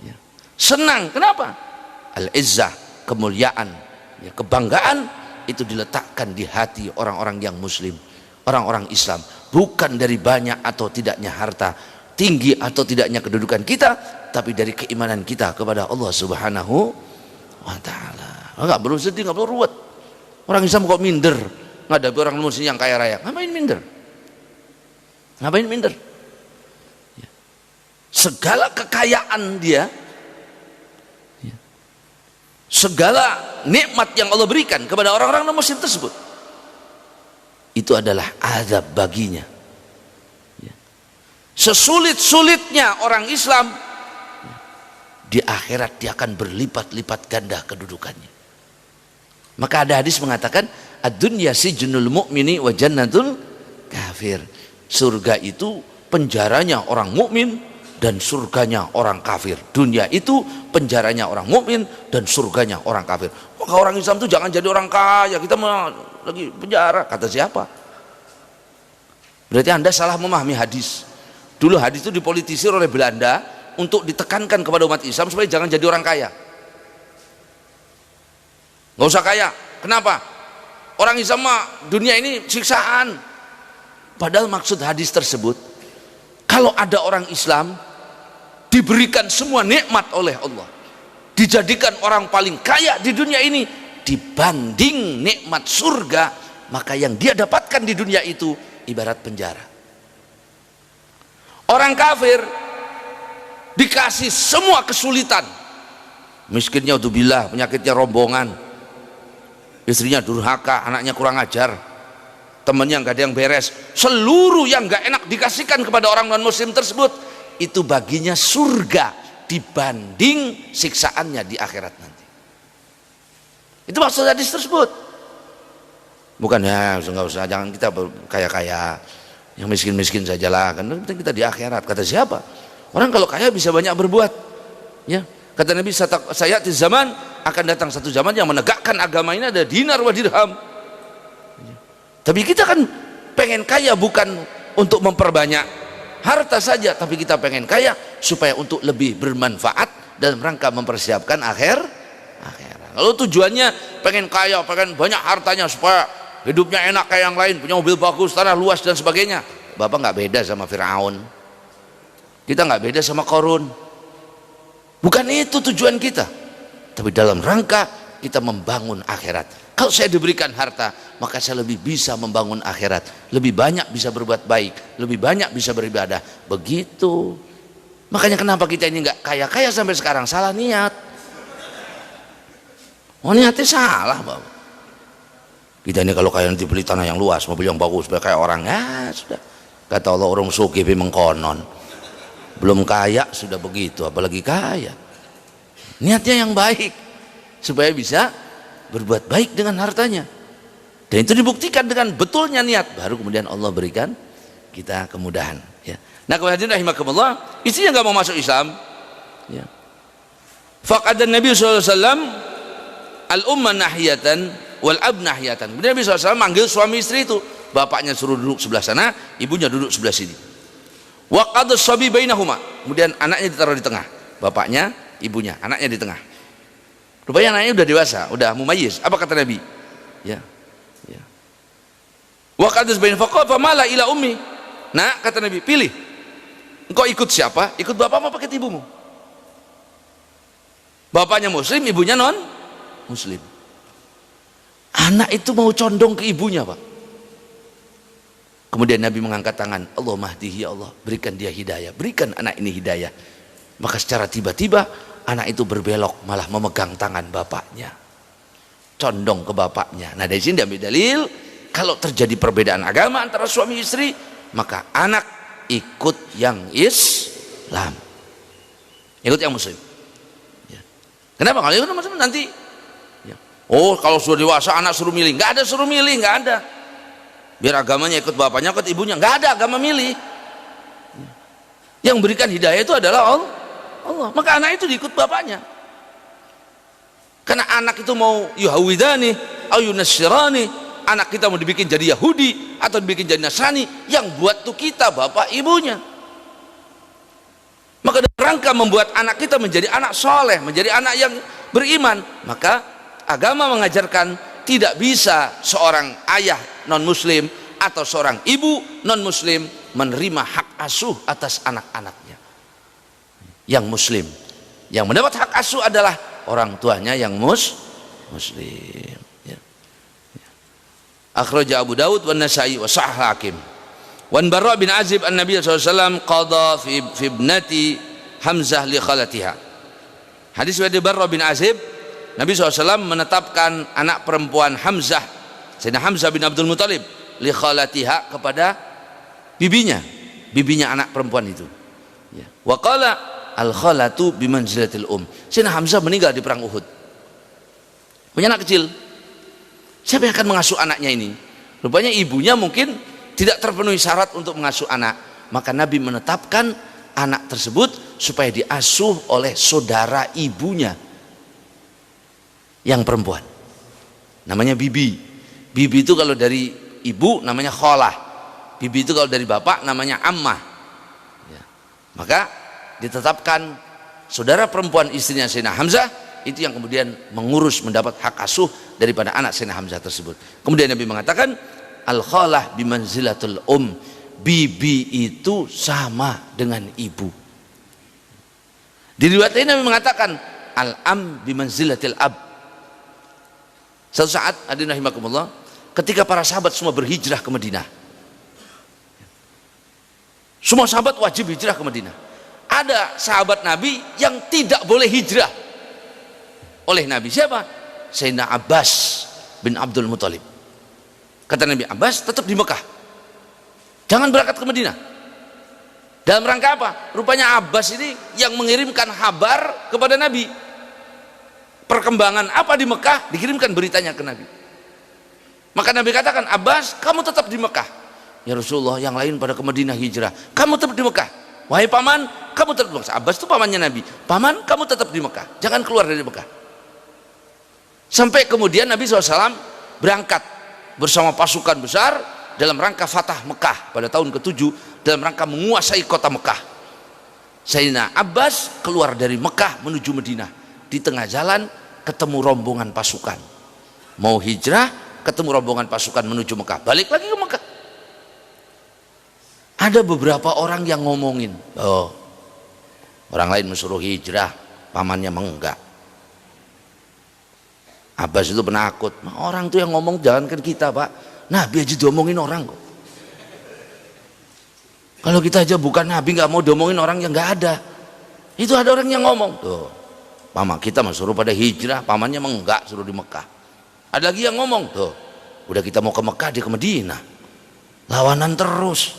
B: ya. Senang. Kenapa? Al-izzah, kemuliaan, ya, kebanggaan itu diletakkan di hati orang-orang yang muslim, orang-orang Islam, bukan dari banyak atau tidaknya harta, tinggi atau tidaknya kedudukan kita, tapi dari keimanan kita kepada Allah Subhanahu wa ta'ala. Nggak perlu sedih, nggak perlu ruwet. Orang Islam kok minder ngadapi orang muslim yang kaya raya? Ngapain minder? Ngapain minder? Ya. Segala kekayaan dia, ya, segala nikmat yang Allah berikan kepada orang-orang non-muslim tersebut, itu adalah azab baginya. Ya. Sesulit-sulitnya orang Islam, ya, di akhirat dia akan berlipat-lipat ganda kedudukannya. Maka ada hadis mengatakan ad-dunya sijnul mu'mini wa jannatul kafir. Surga itu penjaranya orang mukmin dan surganya orang kafir. Dunia itu penjaranya orang mukmin dan surganya orang kafir. Maka orang Islam itu jangan jadi orang kaya, kita mau lagi penjara. Kata siapa? Berarti Anda salah memahami hadis. Dulu hadis itu dipolitisir oleh Belanda untuk ditekankan kepada umat Islam supaya jangan jadi orang kaya. Nggak usah kaya. Kenapa? Orang Islam mah dunia ini siksaan. Padahal maksud hadis tersebut, kalau ada orang Islam diberikan semua nikmat oleh Allah, dijadikan orang paling kaya di dunia ini dibanding nikmat surga, maka yang dia dapatkan di dunia itu ibarat penjara. Orang kafir dikasih semua kesulitan, miskinnya udzubillah, penyakitnya rombongan, istrinya durhaka, anaknya kurang ajar, temannya nggak ada yang beres, seluruh yang nggak enak dikasihkan kepada orang non muslim tersebut, itu baginya surga dibanding siksaannya di akhirat nanti. Itu maksud hadis tersebut. Bukan ya nggak usah, jangan kita kaya-kaya, yang miskin-miskin sajalah, kan kita di akhirat. Kata siapa? Orang kalau kaya bisa banyak berbuat, ya. Kata Nabi, saya di zaman akan datang satu zaman yang menegakkan agama ini ada dinar wa dirham. Tapi kita kan pengen kaya bukan untuk memperbanyak harta saja, tapi kita pengen kaya supaya untuk lebih bermanfaat dalam rangka mempersiapkan akhirat. Kalau tujuannya pengen kaya, pengen banyak hartanya supaya hidupnya enak kayak yang lain, punya mobil bagus, tanah luas dan sebagainya, Bapak nggak beda sama Firaun, kita nggak beda sama Qarun. Bukan itu tujuan kita, tapi dalam rangka kita membangun akhirat. Kalau saya diberikan harta, maka saya lebih bisa membangun akhirat, lebih banyak bisa berbuat baik, lebih banyak bisa beribadah. Begitu. Makanya kenapa kita ini nggak kaya-kaya sampai sekarang? Salah niat. Oh, niatnya salah, Bapak. Kita ini kalau kaya nanti beli tanah yang luas, mobil yang bagus, kayak orang, ya sudah. Kata Allah, orang sugih mengkonon. Belum kaya sudah begitu, apalagi kaya. Niatnya yang baik supaya bisa berbuat baik dengan hartanya, dan itu dibuktikan dengan betulnya niat, baru kemudian Allah berikan kita kemudahan. Ya. Nah, kemudian rahimakumullah, istrinya nggak mau masuk Islam. Ya. Faqadan Nabi SAW al-umma nahiyatan wal ab nahiyatan. Kemudian Nabi SAW manggil suami istri itu, bapaknya suruh duduk sebelah sana, ibunya duduk sebelah sini. Wa qadha sabi bainahuma. Kemudian anaknya ditaruh di tengah, bapaknya, ibunya, anaknya di tengah. Rupanya anaknya udah dewasa, udah mumayyiz. Apa kata Nabi? Ya. Ya. Wa qadha bain faqala famala ila ummi. Nah, kata Nabi, pilih. Engkau ikut siapa? Ikut bapak apa pakai ibumu? Bapaknya muslim, ibunya non muslim. Anak itu mau condong ke ibunya, Pak. Kemudian Nabi mengangkat tangan, Allah mahdihi, ya Allah, berikan dia hidayah, berikan anak ini hidayah. Maka secara tiba-tiba anak itu berbelok, malah memegang tangan bapaknya, condong ke bapaknya. Nah, dari sini diambil dalil, kalau terjadi perbedaan agama antara suami istri, maka anak ikut yang Islam, ikut yang muslim. Ya. Kenapa? Kalau ikut muslim nanti, ya. Oh, kalau sudah dewasa anak suruh milih, nggak ada suruh milih, nggak ada. Biar agamanya ikut bapaknya, ikut ibunya, nggak ada agama milih. Yang berikan hidayah itu adalah Allah. Maka anak itu diikut bapaknya. Karena anak itu mau yuhawidani, au yunassirani, anak kita mau dibikin jadi Yahudi atau dibikin jadi Nasrani, yang buat tuh kita, bapak ibunya. Maka dalam rangka membuat anak kita menjadi anak soleh, menjadi anak yang beriman, maka agama mengajarkan tidak bisa seorang ayah non muslim atau seorang ibu non muslim menerima hak asuh atas anak-anaknya yang muslim. Yang mendapat hak asuh adalah orang tuanya yang muslim. Ya. Akhraja Abu Dawud wa Nasa'i wa Sahih Hakim. Wan Barra bin Azib an-Nabi SAW qada fi ibnati Hamzah li khalatiha. Hadis dari Barra bin Azib, Nabi SAW menetapkan anak perempuan Hamzah, Sayyidina Hamzah bin Abdul Muthalib, li khalatiha, kepada bibinya anak perempuan itu. Ya. Wa qala al khalatu bimanzilatil Sayyidina Hamzah meninggal di perang Uhud, punya anak kecil. Siapa yang akan mengasuh anaknya ini? Rupanya ibunya mungkin tidak terpenuhi syarat untuk mengasuh anak, maka Nabi menetapkan anak tersebut supaya diasuh oleh saudara ibunya yang perempuan, namanya bibi. Bibi itu kalau dari ibu namanya kholah, bibi itu kalau dari bapak namanya ammah. Ya. Maka ditetapkan saudara perempuan istrinya Sayyidina Hamzah itu yang kemudian mengurus, mendapat hak asuh daripada anak Sayyidina Hamzah tersebut. Kemudian Nabi mengatakan al kholah bimanzilatul bibi itu sama dengan ibu. Di riwayat lain Nabi mengatakan al bimanzilatil ab. Suatu saat, hadirin rahimakumullah, ketika para sahabat semua berhijrah ke Madinah, semua sahabat wajib hijrah ke Madinah. Ada sahabat Nabi yang tidak boleh hijrah oleh Nabi. Siapa? Sayyidina Abbas bin Abdul Muthalib. Kata Nabi, Abbas tetap di Mekah, jangan berangkat ke Madinah. Dalam rangka apa? Rupanya Abbas ini yang mengirimkan kabar kepada Nabi. Perkembangan apa di Mekah, dikirimkan beritanya ke Nabi. Maka Nabi katakan, Abbas, kamu tetap di Mekah. Ya Rasulullah, yang lain pada ke Madinah hijrah, kamu tetap di Mekah. Wahai paman, kamu tetap di Mekah. Abbas itu pamannya Nabi. Paman, kamu tetap di Mekah, jangan keluar dari Mekah. Sampai kemudian Nabi SAW berangkat bersama pasukan besar dalam rangka Fatah Mekah pada tahun ke-7, dalam rangka menguasai kota Mekah. Sayyidina Abbas keluar dari Mekah menuju Madinah. Di tengah jalan ketemu rombongan pasukan, mau hijrah, ketemu rombongan pasukan menuju Mekah, balik lagi ke Mekah. Ada beberapa orang yang ngomongin, oh, orang lain menyuruh hijrah, pamannya enggak. Abbas itu penakut. Orang tuh yang ngomong jangankan kita, Pak, Nabi aja diomongin orang kok. Kalau kita aja bukan Nabi nggak mau diomongin orang yang nggak ada, itu ada orang yang ngomong tuh, paman kita mah suruh pada hijrah, pamannya mah enggak, suruh di Mekah. Ada lagi yang ngomong tuh, udah kita mau ke Mekah, dia ke Madinah. Lawanan terus.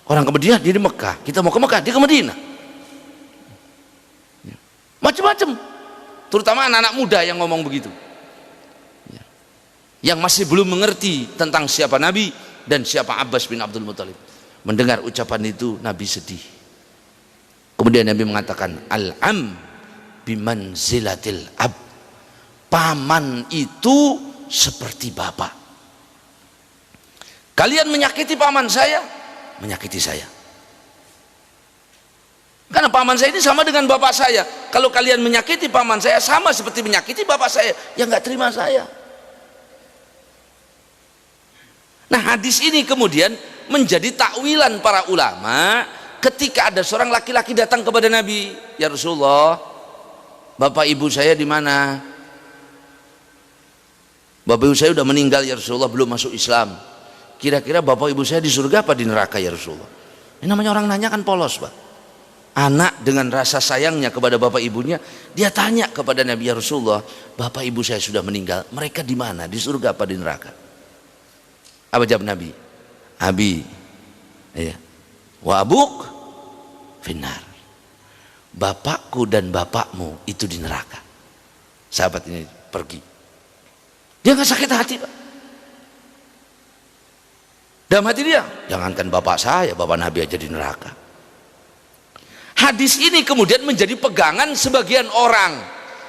B: Orang ke Madinah, dia di Mekah. Kita mau ke Mekah, dia ke Madinah. Macam-macam. Terutama anak-anak muda yang ngomong begitu, yang masih belum mengerti tentang siapa Nabi dan siapa Abbas bin Abdul Muthalib. Mendengar ucapan itu Nabi sedih. Kemudian Nabi mengatakan, al-am bimanzilatil ab. Paman itu seperti bapak. Kalian menyakiti paman saya, menyakiti saya. Karena paman saya ini sama dengan bapak saya. Kalau kalian menyakiti paman saya, sama seperti menyakiti bapak saya yang nggak terima saya. Nah, hadis ini kemudian menjadi takwilan para ulama ketika ada seorang laki-laki datang kepada Nabi, ya Rasulullah, bapak ibu saya di mana? Bapak ibu saya sudah meninggal ya Rasulullah, belum masuk Islam. Kira-kira bapak ibu saya di surga apa di neraka ya Rasulullah? Ini namanya orang nanya kan polos, Pak. Anak dengan rasa sayangnya kepada bapak ibunya, dia tanya kepada Nabi, ya Rasulullah, bapak ibu saya sudah meninggal, mereka di mana? Di surga apa di neraka? Apa jawab Nabi? Abi, ya, wa abuk finnar. Bapakku dan bapakmu itu di neraka. Sahabat ini pergi. Dia nggak sakit hati, Pak. Dalam hati dia, jangankan bapak saya, bapak Nabi aja di neraka. Hadis ini kemudian menjadi pegangan sebagian orang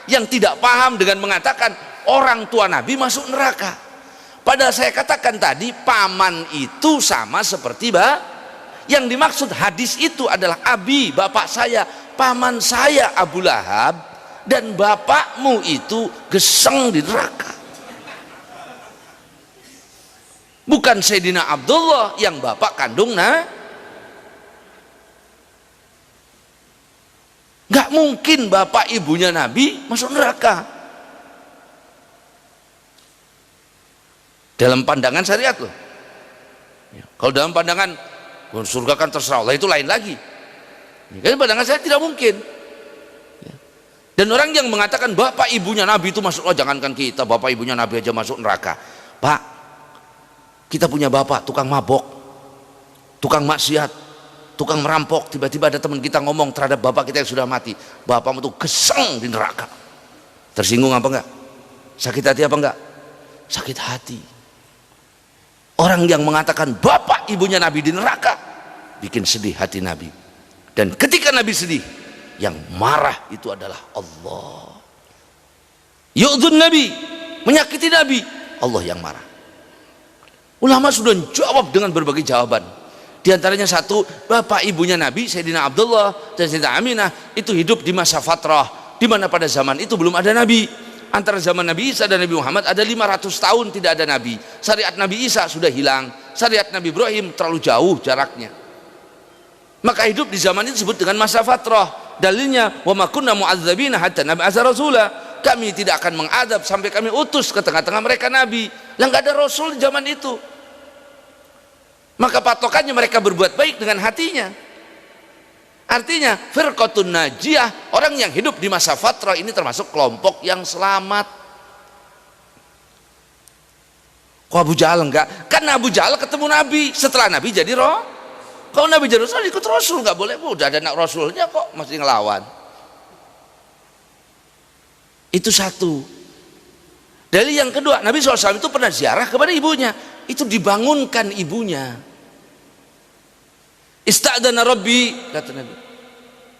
B: yang tidak paham dengan mengatakan orang tua Nabi masuk neraka. Padahal saya katakan tadi, paman itu sama seperti yang dimaksud hadis itu adalah abi, bapak saya, paman saya Abu Lahab, dan bapakmu itu geseng di neraka. Bukan Sayyidina Abdullah yang bapak kandung Gak mungkin bapak ibunya Nabi masuk neraka. Dalam pandangan syariat loh. Kalau dalam pandangan surga kan terserah Allah, itu lain lagi. Karena pandangan saya tidak mungkin. Dan orang yang mengatakan bapak ibunya Nabi itu masuk, oh jangankan kita, bapak ibunya Nabi aja masuk neraka. Pak, kita punya bapak tukang mabok, tukang maksiat, tukang merampok. Tiba-tiba ada teman kita ngomong terhadap bapak kita yang sudah mati, bapakmu tuh geseng di neraka. Tersinggung apa enggak? Sakit hati apa enggak? Sakit hati. Orang yang mengatakan bapak ibunya Nabi di neraka bikin sedih hati Nabi. Dan ketika Nabi sedih, yang marah itu adalah Allah. Yu'dhun Nabi, menyakiti Nabi, Allah yang marah. Ulama sudah jawab dengan berbagai jawaban. Di antaranya satu, bapak ibunya Nabi Sayyidina Abdullah dan Sayyidina Aminah itu hidup di masa fatrah, di mana pada zaman itu belum ada Nabi. Antara zaman Nabi Isa dan Nabi Muhammad ada 500 tahun tidak ada Nabi. Syariat Nabi Isa sudah hilang, syariat Nabi Ibrahim terlalu jauh jaraknya. Maka hidup di zaman itu disebut dengan masa fatrah. Dalilnya, wa ma kunna mu'adzabina hatta nab'atsa rasula. Kami tidak akan mengadab sampai kami utus ke tengah-tengah mereka Nabi. Lah nggak ada Rasul di zaman itu. Maka patokannya mereka berbuat baik dengan hatinya. Artinya firqatun najiyah, orang yang hidup di masa fatrah ini termasuk kelompok yang selamat. Kok Abu Jahal enggak? Karena Abu Jahal ketemu Nabi setelah Nabi jadi roh. Kalau Nabi jadi Rasul ikut Rasul, nggak boleh. Udah ada anak Rasulnya kok masih ngelawan. Itu satu. Dalil yang kedua, Nabi SAW itu pernah ziarah kepada ibunya. Itu dibangunkan ibunya. Ista'dana Rabbi, kata Nabi.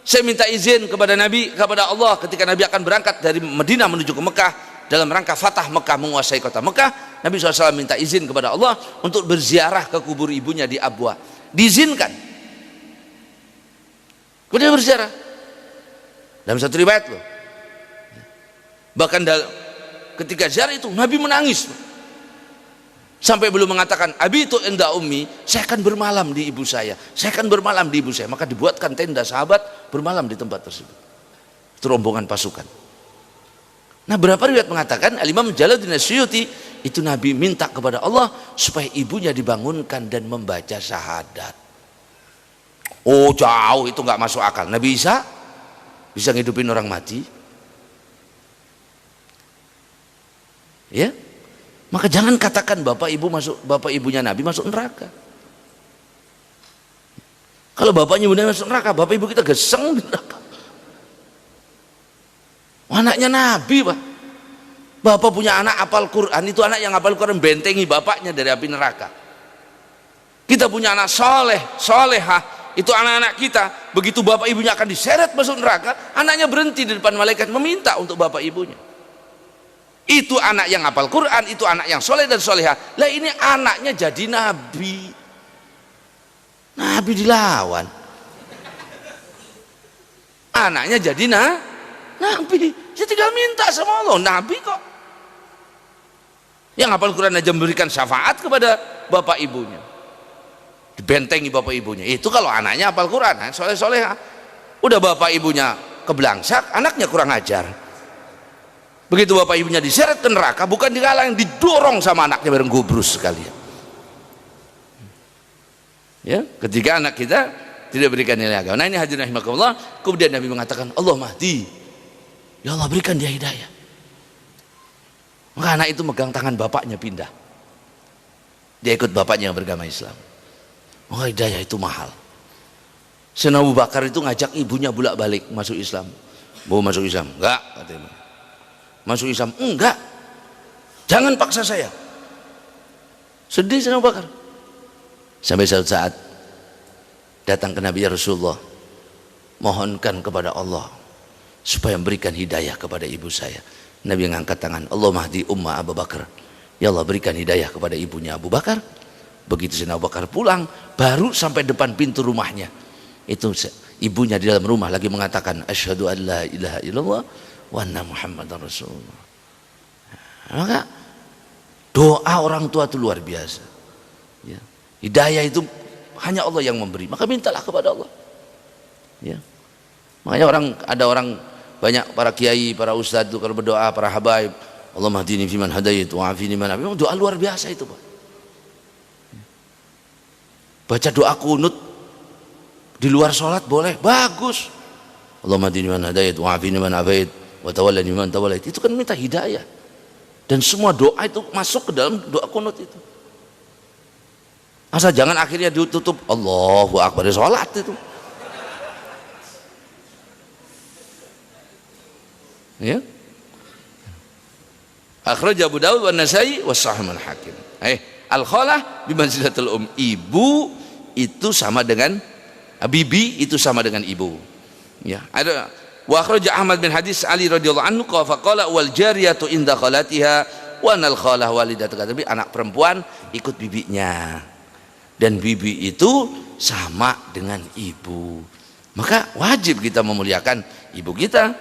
B: Saya minta izin kepada Nabi, kepada Allah ketika Nabi akan berangkat dari Madinah menuju ke Mekah dalam rangka Fatah Mekah, menguasai kota Mekah. Nabi SAW minta izin kepada Allah untuk berziarah ke kubur ibunya di Abwa. Diizinkan. Kemudian berziarah. Dalam satu riwayat loh. Bahkan ketika ziarah itu Nabi menangis. Sampai belum mengatakan, abi itu inda ummi, saya akan bermalam di ibu saya akan bermalam di ibu saya. Maka dibuatkan tenda sahabat bermalam di tempat tersebut. Itu rombongan pasukan. Nah, berapa riwayat mengatakan Al-Imam Jalaluddin As-Suyuti itu Nabi minta kepada Allah supaya ibunya dibangunkan dan membaca syahadat. Oh jauh, itu nggak masuk akal. Nabi Isa bisa ngidupin orang mati, ya. Maka jangan katakan bapak ibunya Nabi masuk neraka. Kalau bapaknya ibunya masuk neraka, bapak ibu kita geseng di neraka. Anaknya Nabi, Pak. Bapak punya anak hafal Quran, itu anak yang hafal Quran bentengi bapaknya dari api neraka.
C: Kita punya anak soleh, solehah, itu anak-anak kita. Begitu bapak ibunya akan diseret masuk neraka, anaknya berhenti di depan malaikat meminta untuk bapak ibunya. Itu anak yang hafal Quran, itu anak yang soleh dan solehah. Lah ini anaknya jadi nabi. Nabi dilawan. Anaknya jadi nabi. Dia tinggal minta sama Allah, nabi kok. Yang hafal Quran aja memberikan syafaat kepada bapak ibunya. Dibentengi bapak ibunya. Itu kalau anaknya hafal Quran, soleh-solehah. Udah bapak ibunya keblangsak, anaknya kurang ajar. Begitu bapak ibunya diseret ke neraka, bukan digalang, didorong sama anaknya bareng gubrus sekalian. Ya, ketika anak kita tidak berikan nilai agama. Nah ini hadirin rahimakumullah, kemudian Nabi mengatakan, Allah mahdi, ya Allah berikan dia hidayah. Maka anak itu megang tangan bapaknya pindah. Dia ikut bapaknya yang beragama Islam. Maka hidayah itu mahal. Sayyidina Abu Bakar itu ngajak ibunya bolak-balik masuk Islam. Mau masuk Islam? Enggak, katanya. Masuk Islam? Enggak. Jangan paksa saya. Sedih Sayyidina Abu Bakar. Sampai suatu saat datang ke Nabi, ya Rasulullah, mohonkan kepada Allah supaya memberikan hidayah kepada ibu saya. Nabi mengangkat tangan, Allah mahdi umma Abu Bakar, ya Allah berikan hidayah kepada ibunya Abu Bakar. Begitu Sayyidina Abu Bakar pulang, baru sampai depan pintu rumahnya, itu ibunya di dalam rumah lagi mengatakan asyhadu an la ilaha illallah wa anna muhammadar rasulullah. Maka doa orang tua itu luar biasa ya. Hidayah itu hanya Allah yang memberi, maka mintalah kepada Allah ya. Makanya ada orang banyak, para kiai, para ustadz itu kalau berdoa, para habaib, Allah mahdini fiman hadait wa afini man afini, doa luar biasa itu Pak. Baca doa kunut di luar sholat boleh, bagus. Allah mahdini man hadait wa afini man afait wa tawallani man tawallait, itu kan minta hidayah. Dan semua doa itu masuk ke dalam doa kunut itu. Masa jangan akhirnya ditutup Allahu Akbar di sholat itu ya. Akhraj Abu Dawud wa Nasai wa Sahih al-Hakim. Al-khalah bimanzilatul ibu itu sama dengan bibi, itu sama dengan ibu ya. Ada wa akhraj Ahmad bin hadis Ali radhiyallahu anhu qala wal jariyatu inda khalatiha wa nal khalah walidatuha. Tapi anak perempuan ikut bibinya, dan bibi itu sama dengan ibu, maka wajib kita memuliakan ibu kita.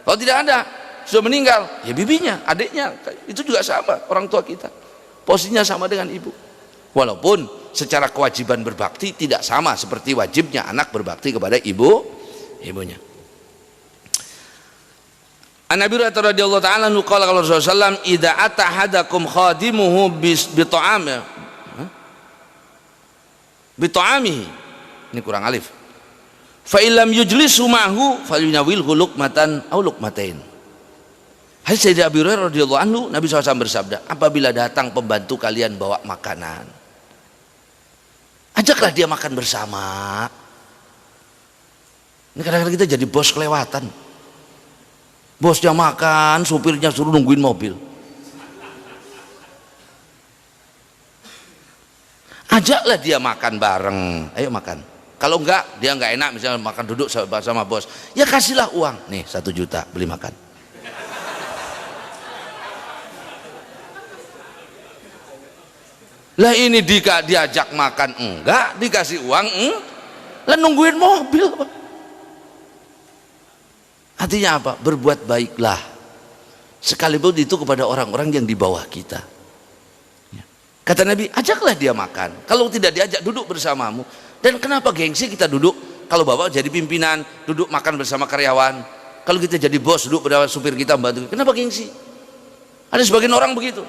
C: Kalau tidak ada, sudah meninggal, ya bibinya, adiknya, itu juga sama, orang tua kita posisinya sama dengan ibu, walaupun secara kewajiban berbakti tidak sama seperti wajibnya anak berbakti kepada ibunya. An Abi Hurairah radhiyallahu ta'ala anhu qala qala Rasulullah sallallahu alaihi wasallam idza atahadakum khadimuhu bita'amihi, ini kurang alif, fa illam yujlisu ma'hu falyunawilhu luqmatan aw luqmatain. Hadis Sayyidina Abi Hurairah radhiyallahu anhu, Nabi SAW bersabda, apabila datang pembantu kalian bawa makanan, ajaklah dia makan bersama. Ini kadang-kadang kita jadi bos kelewatan, bosnya makan, supirnya suruh nungguin mobil. Ajaklah dia makan bareng, ayo makan. Kalau enggak, dia enggak enak misalnya makan duduk sama bos, ya kasihlah uang, nih 1 juta beli makan. Lah ini diajak makan enggak, dikasih uang lah nungguin mobil apa? Artinya apa? Berbuat baiklah sekalipun itu kepada orang-orang yang di bawah kita. Kata Nabi, ajaklah dia makan. Kalau tidak diajak, duduk bersamamu. Dan kenapa gengsi kita duduk? Kalau bapak jadi pimpinan, duduk makan bersama karyawan. Kalau kita jadi bos, duduk bersama supir kita, membantu. Kenapa gengsi? Ada sebagian orang begitu.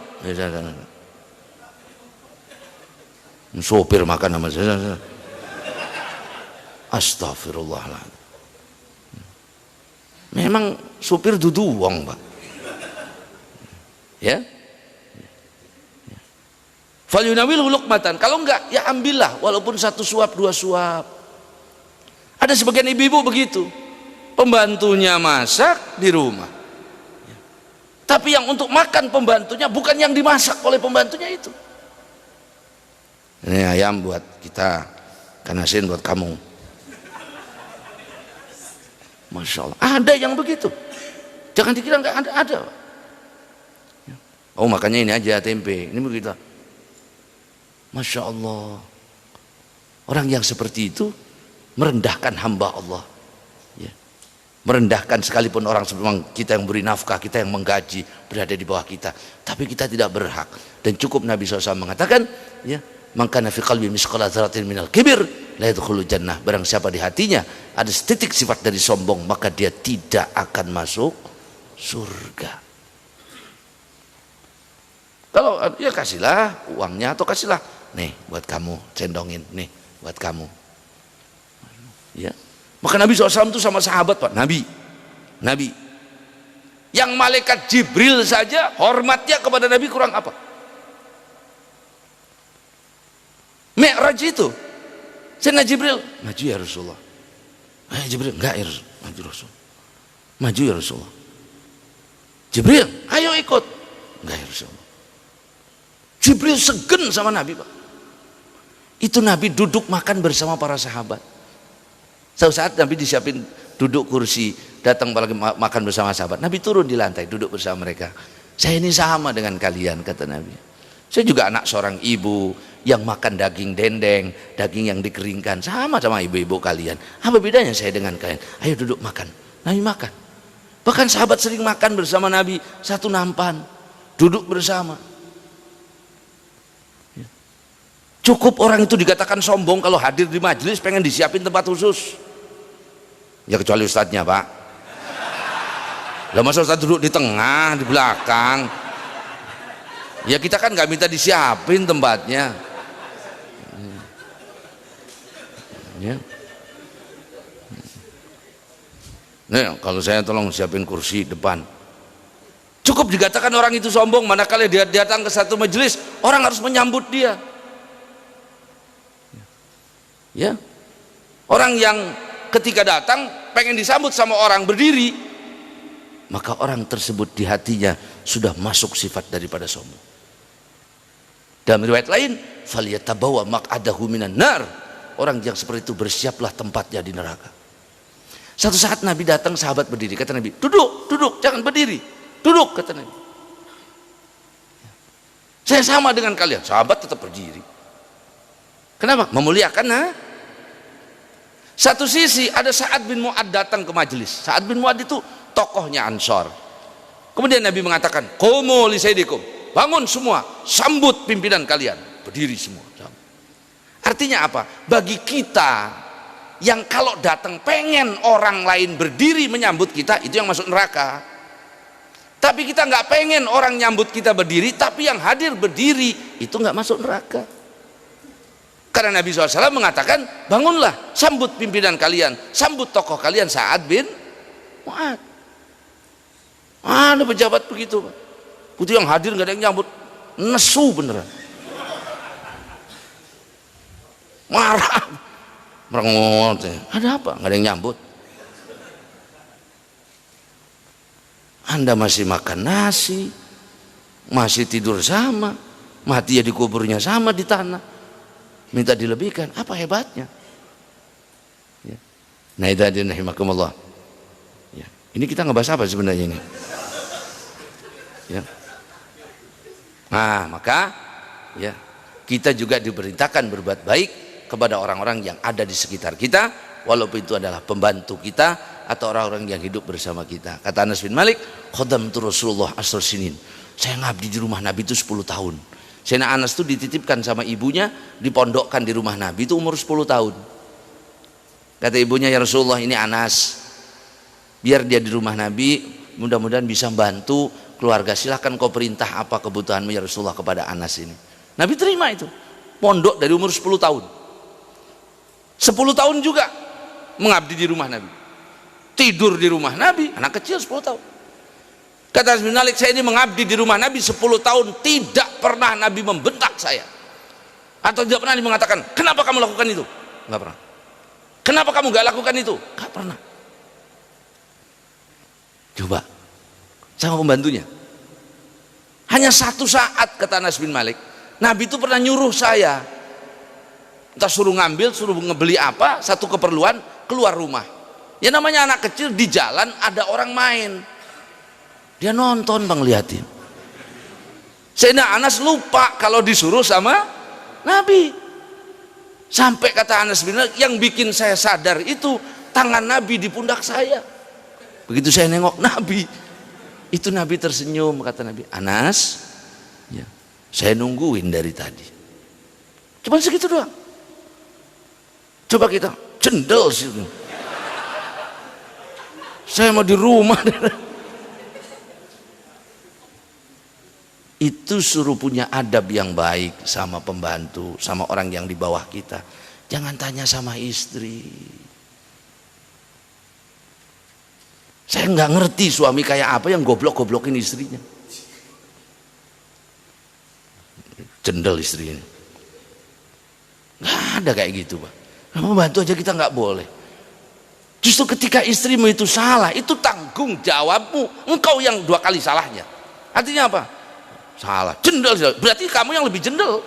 C: Supir makan sama saya. Astagfirullahaladzim. Memang supir dudu uang Pak ya. Falyunawilhu luqmatan, kalau enggak ya ambillah walaupun 1 suap 2 suap. Ada sebagian ibu-ibu begitu, pembantunya masak di rumah, tapi yang untuk makan pembantunya bukan yang dimasak oleh pembantunya itu. Ini ayam buat kita, ikan asin buat kamu. Masya Allah, ada yang begitu. Jangan dikira nggak ada, ada. Oh makanya ini aja tempe, ini begitu. Masya Allah, orang yang seperti itu merendahkan hamba Allah, ya. Merendahkan sekalipun orang memang kita yang beri nafkah, kita yang menggaji, berada di bawah kita, tapi kita tidak berhak. Dan cukup Nabi SAW mengatakan, ya, man kana fi qalbi misqala dzarratin minal kibir la yadkhulul jannah. Barang siapa di hatinya ada setitik sifat dari sombong, maka dia tidak akan masuk surga. Kalau ya kasihlah uangnya atau kasihlah, nih buat kamu, cendongin, nih buat kamu. Ya, maka Nabi SAW itu sama sahabat Pak, Nabi yang malaikat Jibril saja hormatnya kepada Nabi kurang apa? Mi'raj itu Sayyidina Jibril, maju ya Rasulullah. Jibril, enggak ya Rasul, maju Rasul, maju ya Rasulullah. Jibril, ayo ikut, enggak ya Rasulullah. Jibril segen sama Nabi Pak. Itu Nabi duduk makan bersama para sahabat. Suatu saat Nabi disiapin duduk kursi, datang lagi makan bersama sahabat. Nabi turun di lantai, duduk bersama mereka. Saya ini sama dengan kalian, kata Nabi. Saya juga anak seorang ibu yang makan daging dendeng, daging yang dikeringkan, sama ibu-ibu kalian. Apa bedanya saya dengan kalian? Ayo duduk makan. Nabi makan. Bahkan sahabat sering makan bersama Nabi, satu nampan, duduk bersama. Cukup orang itu dikatakan sombong kalau hadir di majelis pengen disiapin tempat khusus. Ya kecuali ustadznya Pak. Lah masa ustadz duduk di tengah, di belakang. Ya kita kan nggak minta disiapin tempatnya. Ya. Nih kalau saya tolong siapin kursi depan. Cukup dikatakan orang itu sombong, manakala dia datang ke satu majelis, orang harus menyambut dia. Ya, orang yang ketika datang pengen disambut sama orang berdiri, maka orang tersebut di hatinya sudah masuk sifat daripada sombong. Dalam riwayat lain, falyatabawa maq'adahu minan nar. Orang yang seperti itu bersiaplah tempatnya di neraka. Satu saat Nabi datang, sahabat berdiri, kata Nabi, duduk, jangan berdiri, duduk, kata Nabi. Saya sama dengan kalian, sahabat tetap berdiri. Kenapa? Memuliakan, Satu sisi ada Sa'ad bin Mu'ad datang ke majelis. Sa'ad bin Mu'ad itu tokohnya Ansor. Kemudian Nabi mengatakan, "Qumu li sayyidikum." Bangun semua, sambut pimpinan kalian. Berdiri semua. Artinya apa? Bagi kita yang kalau datang pengen orang lain berdiri menyambut kita, itu yang masuk neraka. Tapi kita nggak pengen orang nyambut kita berdiri, tapi yang hadir berdiri, itu nggak masuk neraka. Karena Nabi SAW mengatakan, bangunlah, sambut pimpinan kalian, sambut tokoh kalian, Sa'ad bin Mu'ad. Ada pejabat begitu, Pak. Itu yang hadir nggak ada yang nyambut, nesu beneran, marah, merengut. Ada apa? Nggak ada yang nyambut. Anda masih makan nasi, masih tidur sama, mati ya di kuburnya sama di tanah, minta dilebihkan, apa hebatnya? Ya. Nah itu hadirin rahimakumullah. Ya. Ini kita ngebahas apa sebenarnya ini? Ya. Nah maka ya kita juga diperintahkan berbuat baik kepada orang-orang yang ada di sekitar kita, walaupun itu adalah pembantu kita atau orang-orang yang hidup bersama kita. Kata Anas bin Malik, khadamtu Rasulullah asr sinin. Saya ngabdi di rumah Nabi itu 10 tahun. Sayyidina Anas itu dititipkan sama ibunya, dipondokkan di rumah Nabi itu umur 10 tahun. Kata ibunya, ya Rasulullah, ini Anas, biar dia di rumah Nabi, mudah-mudahan bisa membantu keluarga, silahkan kau perintah apa kebutuhanmu ya Rasulullah kepada Anas ini. Nabi terima itu, pondok dari umur 10 tahun. 10 tahun juga mengabdi di rumah Nabi, tidur di rumah Nabi, anak kecil 10 tahun. Kata Anas bin Malik, saya ini mengabdi di rumah Nabi 10 tahun, tidak pernah Nabi membentak saya, atau tidak pernah Nabi mengatakan, kenapa kamu lakukan itu? Enggak pernah. Kenapa kamu enggak lakukan itu? Enggak pernah. Coba sama pembantunya. Hanya satu saat, kata Anas bin Malik, Nabi itu pernah nyuruh saya entah suruh ngambil, suruh ngebeli apa, satu keperluan, keluar rumah. Ya namanya anak kecil, di jalan ada orang main, dia nonton bang, liatin. Sayyidina Anas lupa kalau disuruh sama Nabi. Sampai kata Anas bin Malik, yang bikin saya sadar itu tangan Nabi di pundak saya. Begitu saya nengok Nabi, itu Nabi tersenyum. Kata Nabi, Anas, ya, saya nungguin dari tadi. Cuma segitu doang. Coba kita cendel sih. Saya mau di rumah. Itu suruh punya adab yang baik sama pembantu, sama orang yang di bawah kita. Jangan tanya sama istri. Saya nggak ngerti suami kayak apa yang goblok-goblokin istrinya. Jendel istri ini. Nggak ada kayak gitu, Pak. Pembantu aja kita nggak boleh. Justru ketika istrimu itu salah, itu tanggung jawabmu. Engkau yang 2 kali salahnya. Artinya apa? Salah, jendel. Berarti kamu yang lebih jendel.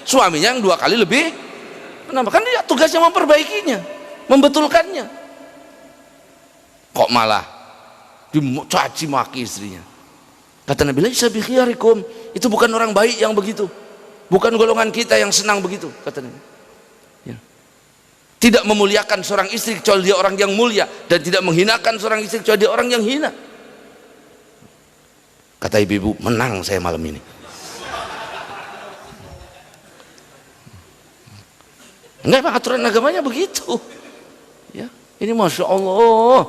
C: Suaminya yang 2 kali lebih. Kenapa? Kan dia tugasnya memperbaikinya, membetulkannya. Kok malah dicaci maki istrinya? Kata Nabi, laisa bi khiyarikum, itu bukan orang baik yang begitu. Bukan golongan kita yang senang begitu, kata Nabi. Ya. Tidak memuliakan seorang istri kecuali dia orang yang mulia, dan tidak menghinakan seorang istri kecuali dia orang yang hina. Kata ibu-ibu, menang saya malam ini. Enggak, Pak, aturan agamanya begitu. Ya, ini masya Allah,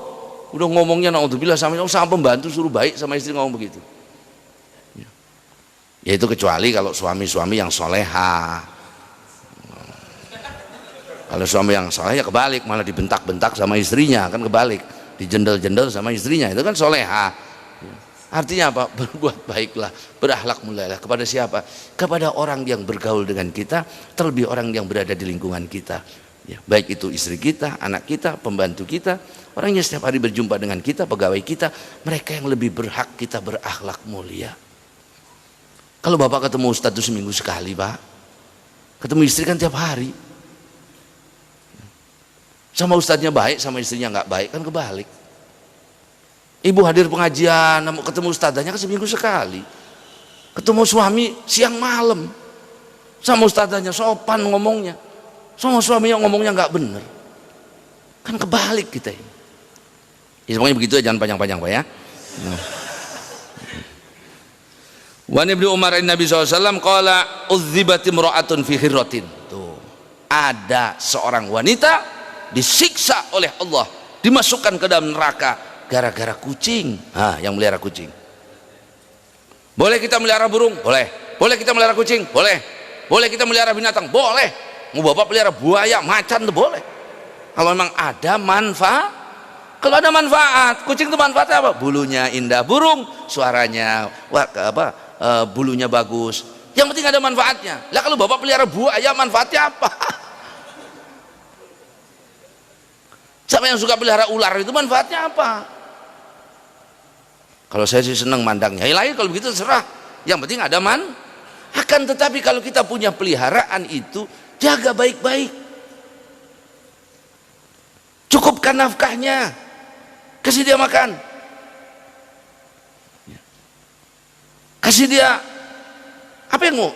C: udah ngomongnya naudzubillah sama pembantu suruh baik sama istri ngomong begitu. Ya itu kecuali kalau suami-suami yang soleha. Kalau suami yang soleh ya kebalik, malah dibentak-bentak sama istrinya, kan kebalik, dijendel-jendel sama istrinya, itu kan soleha. Artinya apa? Berbuat baiklah, berakhlak mulialah. Kepada siapa? Kepada orang yang bergaul dengan kita, terlebih orang yang berada di lingkungan kita. Ya, baik itu istri kita, anak kita, pembantu kita, orang yang setiap hari berjumpa dengan kita, pegawai kita, mereka yang lebih berhak kita berakhlak mulia. Kalau bapak ketemu ustadz itu seminggu sekali, Pak. Ketemu istri kan tiap hari. Sama ustadznya baik, sama istrinya nggak baik, kan kebalik. Ibu hadir pengajian, ketemu ustadzanya kan seminggu sekali. Ketemu suami siang malam, sama ustadzanya sopan ngomongnya, sama suaminya ngomongnya nggak bener, kan kebalik kita ini. Ya, semuanya begitu, jangan panjang-panjang, Pak ya. Wa Ibnu Umar Nabi SAW qala udzibat imra'atun fi hirratin. Tuh, ada seorang wanita disiksa oleh Allah, dimasukkan ke dalam neraka gara-gara kucing. Yang melihara kucing. Boleh kita melihara burung? Boleh. Boleh kita melihara kucing? Boleh. Boleh kita melihara binatang? Boleh. Mau bapak pelihara buaya, macan tuh boleh. Kalau memang ada manfaat. Kalau ada manfaat, kucing itu manfaatnya apa? Bulunya indah, burung suaranya bulunya bagus. Yang penting ada manfaatnya. Lah kalau bapak pelihara buaya, manfaatnya apa? Sama yang suka pelihara ular itu manfaatnya apa? Kalau saya sih senang mandangnya. Yang lain kalau begitu terserah. Yang penting ada Akan tetapi kalau kita punya peliharaan itu, jaga baik-baik. Cukupkan nafkahnya. Kasih dia makan. Kasih dia apa yang mau?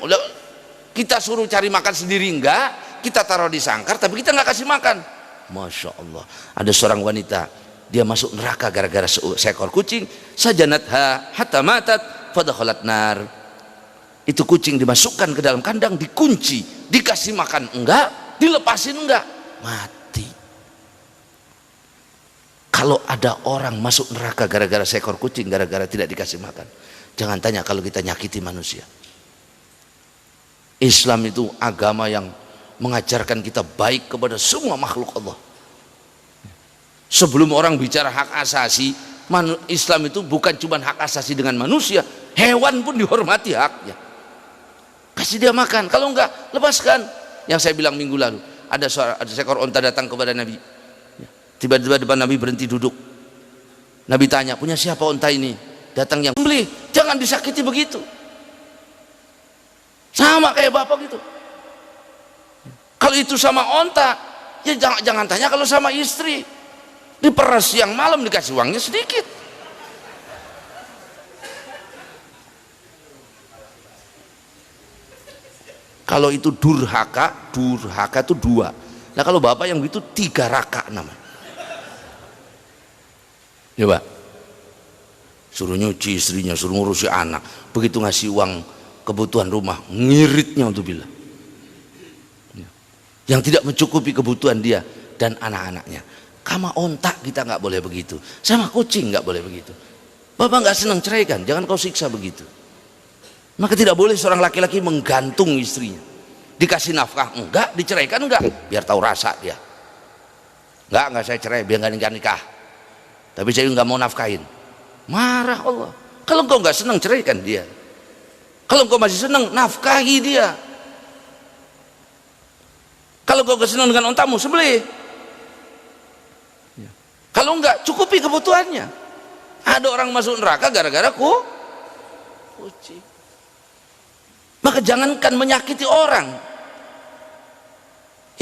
C: Kita suruh cari makan sendiri enggak, kita taruh di sangkar tapi kita enggak kasih makan. Masya Allah, ada seorang wanita, dia masuk neraka gara-gara seekor kucing. Sajanatha hatta matat fadakhalat nar. Itu kucing dimasukkan ke dalam kandang, dikunci, dikasih makan enggak, dilepasin enggak, mati. Kalau ada orang masuk neraka gara-gara seekor kucing, gara-gara tidak dikasih makan, jangan tanya kalau kita nyakiti manusia. Islam itu agama yang mengajarkan kita baik kepada semua makhluk Allah. Sebelum orang bicara hak asasi, Islam itu bukan cuma hak asasi dengan manusia, hewan pun dihormati haknya. Kasih dia makan, kalau enggak lepaskan. Yang saya bilang minggu lalu, ada seekor onta datang kepada Nabi. Tiba-tiba depan Nabi berhenti duduk. Nabi tanya, punya siapa onta ini? Datang yang beli, jangan disakiti begitu. Sama kayak bapak gitu. Kalau itu sama onta, ya jangan tanya kalau sama istri. Diperas siang malam dikasih uangnya sedikit. Kalau itu durhaka itu 2. Nah kalau bapak yang begitu 3 raka namanya. Coba, suruh nyuci istrinya, suruh ngurusi anak, begitu ngasih uang kebutuhan rumah, ngiritnya untuk bilang. Yang tidak mencukupi kebutuhan dia dan anak-anaknya. Sama ontak kita nggak boleh begitu, sama kucing nggak boleh begitu. Bapak nggak senang ceraikan, jangan kau siksa begitu. Maka tidak boleh seorang laki-laki menggantung istrinya. Dikasih nafkah enggak, diceraikan enggak, biar tahu rasa dia. Enggak saya cerai, biar nggak nikah. Tapi saya nggak mau nafkahin. Marah Allah. Kalau engkau nggak senang, ceraikan dia. Kalau engkau masih senang, nafkahi dia. Kalau engkau nggak senang dengan ontamu, sembelih. Kalau enggak, cukupi kebutuhannya. Ada orang masuk neraka gara-gara kucing. Maka jangankan menyakiti orang.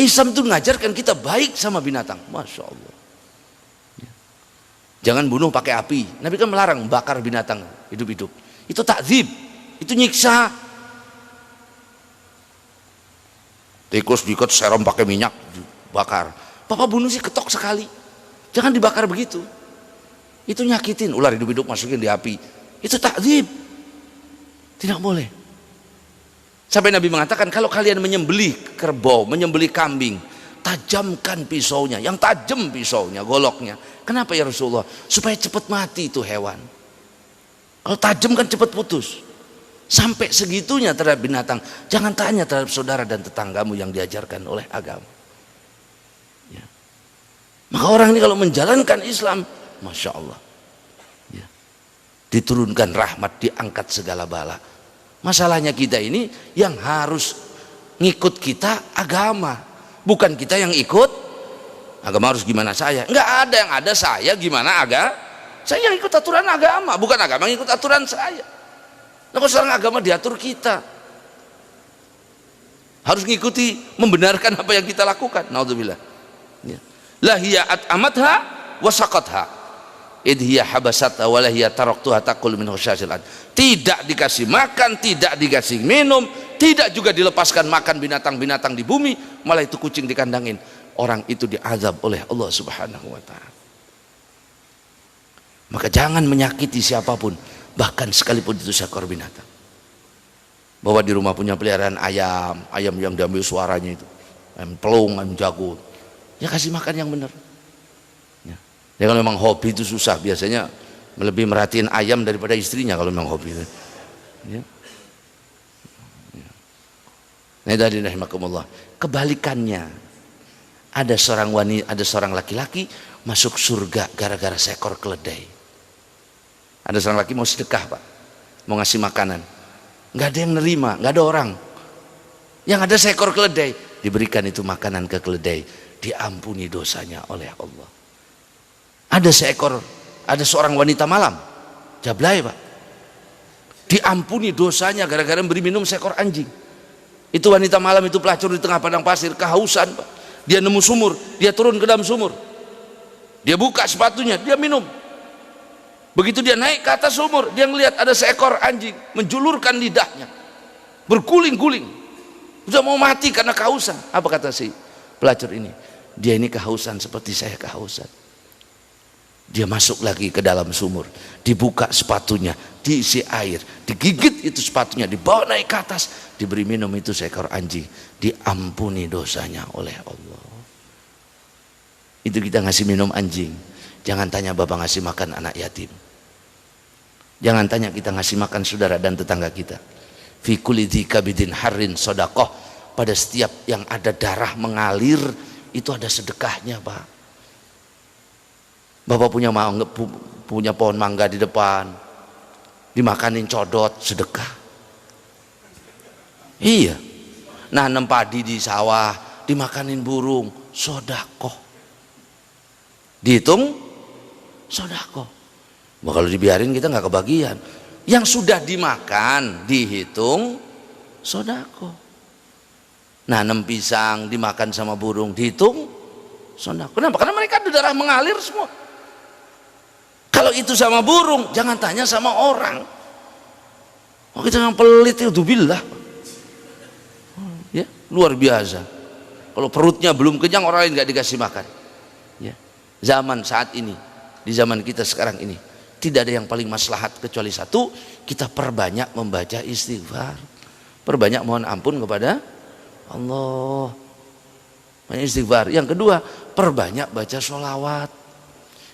C: Islam itu mengajarkan kita baik sama binatang. Masya Allah. Jangan bunuh pakai api. Nabi kan melarang bakar binatang hidup-hidup. Itu takzib, itu nyiksa. Tikus diikat serum pakai minyak, bakar. Bapak bunuh sih ketok sekali. Jangan dibakar begitu. Itu nyakitin, ular hidup-hidup masukin di api. Itu takzib. Tidak boleh. Sampai Nabi mengatakan kalau kalian menyembelih kerbau, menyembelih kambing, tajamkan pisaunya, yang tajam pisaunya, goloknya. Kenapa ya Rasulullah? Supaya cepat mati itu hewan. Kalau tajam kan cepat putus. Sampai segitunya terhadap binatang. Jangan tanya terhadap saudara dan tetanggamu yang diajarkan oleh agama. Ya. Maka orang ini kalau menjalankan Islam, Masya Allah, ya, diturunkan rahmat, diangkat segala bala. Masalahnya kita ini yang harus ngikut kita agama, bukan kita yang ikut agama. Harus gimana saya? Enggak ada yang ada saya gimana agama. Saya yang ikut aturan agama, bukan agama yang ikut aturan saya. Nah, kalau seorang agama diatur kita harus ngikuti, membenarkan apa yang kita lakukan. Naudzubillah. Ya. Lahiyat amatha wasaqatha idhiya habasat walahiyya taraktuha taqul min khusyasil. Tidak dikasih makan, tidak dikasih minum, tidak juga dilepaskan makan binatang-binatang di bumi, malah itu kucing dikandangin. Orang itu diazab oleh Allah Subhanahu wa taala. Maka jangan menyakiti siapapun, bahkan sekalipun itu seekor binatang. Bahwa di rumah punya peliharaan ayam yang diambil suaranya itu, ayam pelung, ayam jago, ya kasih makan yang benar. Ya kalau memang hobi itu susah, biasanya lebih merhatiin ayam daripada istrinya kalau memang hobi itu. Ya. Nah, dari rahimakumullah. Kebalikannya, ada seorang wanita, ada seorang laki-laki masuk surga gara-gara seekor keledai. Ada seorang laki mau sedekah, Pak, mau ngasih makanan, nggak ada yang nerima, nggak ada orang. Yang ada seekor keledai, diberikan itu makanan ke keledai, diampuni dosanya oleh Allah. Ada seorang wanita malam, jablay, Pak, diampuni dosanya gara-gara memberi minum seekor anjing. Itu wanita malam itu pelacur di tengah padang pasir, kehausan, Pak. Dia nemu sumur, dia turun ke dalam sumur, dia buka sepatunya, dia minum. Begitu dia naik ke atas sumur, dia ngelihat ada seekor anjing menjulurkan lidahnya, berguling-guling, sudah mau mati karena kehausan. Apa kata si pelacur ini? Dia ini kehausan seperti saya kehausan. Dia masuk lagi ke dalam sumur, dibuka sepatunya, diisi air, digigit itu sepatunya, dibawa naik ke atas, diberi minum itu seekor anjing, diampuni dosanya oleh Allah. Itu kita ngasih minum anjing. Jangan tanya bapak ngasih makan anak yatim. Jangan tanya kita ngasih makan saudara dan tetangga kita. Fi kulli dzi kabidin harrin shadaqah. Pada setiap yang ada darah mengalir itu ada sedekahnya, Pak. Bapak punya pohon mangga di depan, dimakanin codot, sedekah. Iya. Nanam padi di sawah, dimakanin burung, sedekah. Dihitung sedekah. Bah, kalau dibiarin kita nggak kebagian. Yang sudah dimakan dihitung sedekah. nanam pisang dimakan sama burung, dihitung sedekah. Kenapa? Karena mereka ada darah mengalir semua. Kalau itu sama burung, jangan tanya sama orang. Oh, kita yang pelit itu billah. Ya, luar biasa. Kalau perutnya belum kenyang, orang lain nggak dikasih makan. Ya. Zaman saat ini, di zaman kita sekarang ini, tidak ada yang paling maslahat kecuali satu, kita perbanyak membaca istighfar, perbanyak mohon ampun kepada Allah, banyak istighfar. Yang kedua, perbanyak baca sholawat.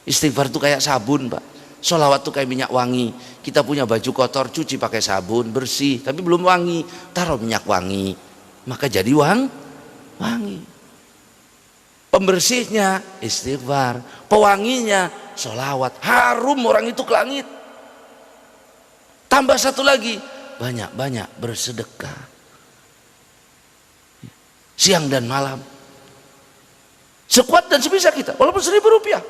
C: Istighfar itu kayak sabun, Pak. Sholawat itu kayak minyak wangi. Kita punya baju kotor, cuci pakai sabun, bersih, tapi belum wangi, taruh minyak wangi, maka jadi wangi. Pembersihnya istighfar, pewanginya sholawat, harum orang itu ke langit. Tambah satu lagi, banyak-banyak bersedekah siang dan malam, sekuat dan sebisa kita, walaupun 1.000 rupiah.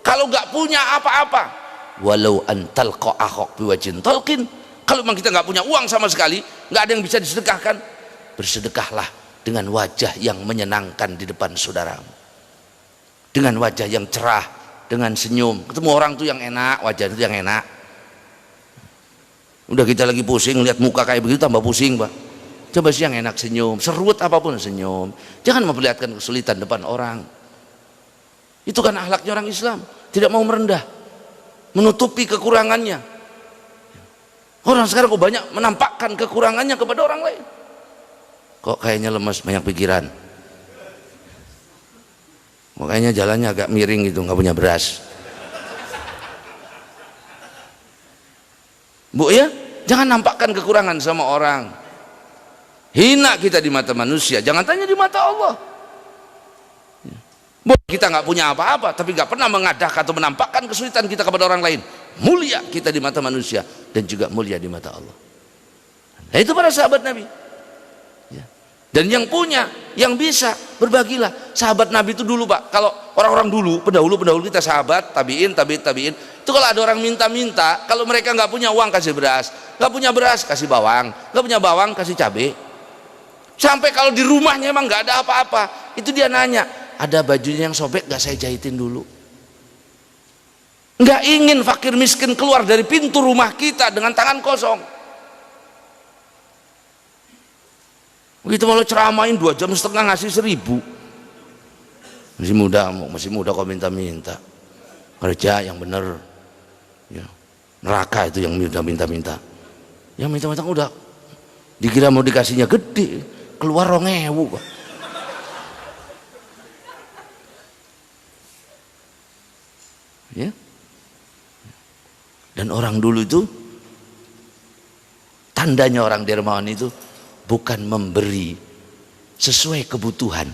C: Kalau nggak punya apa-apa, walau antal akhok biwajin talqin, kalau memang kita nggak punya uang sama sekali, nggak ada yang bisa disedekahkan, bersedekahlah dengan wajah yang menyenangkan di depan saudaramu, dengan wajah yang cerah, dengan senyum. Ketemu orang tuh yang enak, wajah itu yang enak. Udah kita lagi pusing lihat muka kayak begitu, tambah pusing, Pak. Coba sih yang enak, senyum, serut apapun senyum, jangan memperlihatkan kesulitan depan orang. Itu kan akhlaknya orang Islam, tidak mau merendah, menutupi kekurangannya. Orang sekarang kok banyak menampakkan kekurangannya kepada orang lain. Kok kayaknya lemas, banyak pikiran, makanya jalannya agak miring gitu, nggak punya beras. Bu ya, jangan nampakkan kekurangan sama orang. Hina kita di mata manusia, jangan tanya di mata Allah. Kita nggak punya apa-apa, tapi nggak pernah mengadah atau menampakkan kesulitan kita kepada orang lain. Mulia kita di mata manusia dan juga mulia di mata Allah. Nah, itu para sahabat Nabi. Ya. Dan yang punya, yang bisa, berbagilah. Sahabat Nabi itu dulu, Pak. Kalau orang-orang dulu, pendahulu kita, sahabat, tabiin, itu kalau ada orang minta-minta, kalau mereka nggak punya uang kasih beras, nggak punya beras kasih bawang, nggak punya bawang kasih cabai. Sampai kalau di rumahnya emang nggak ada apa-apa, itu dia nanya, ada bajunya yang sobek gak saya jahitin dulu. Nggak ingin fakir miskin keluar dari pintu rumah kita dengan tangan kosong. Begitu malah ceramain 2,5 jam ngasih 1.000. Masih muda kok minta-minta. Kerja yang bener ya. Neraka itu yang minta-minta. Yang minta-minta udah dikira mau dikasihnya gede, keluar 2.000 Pak. Ya. Dan orang dulu itu, tandanya orang dermawan itu bukan memberi sesuai kebutuhan,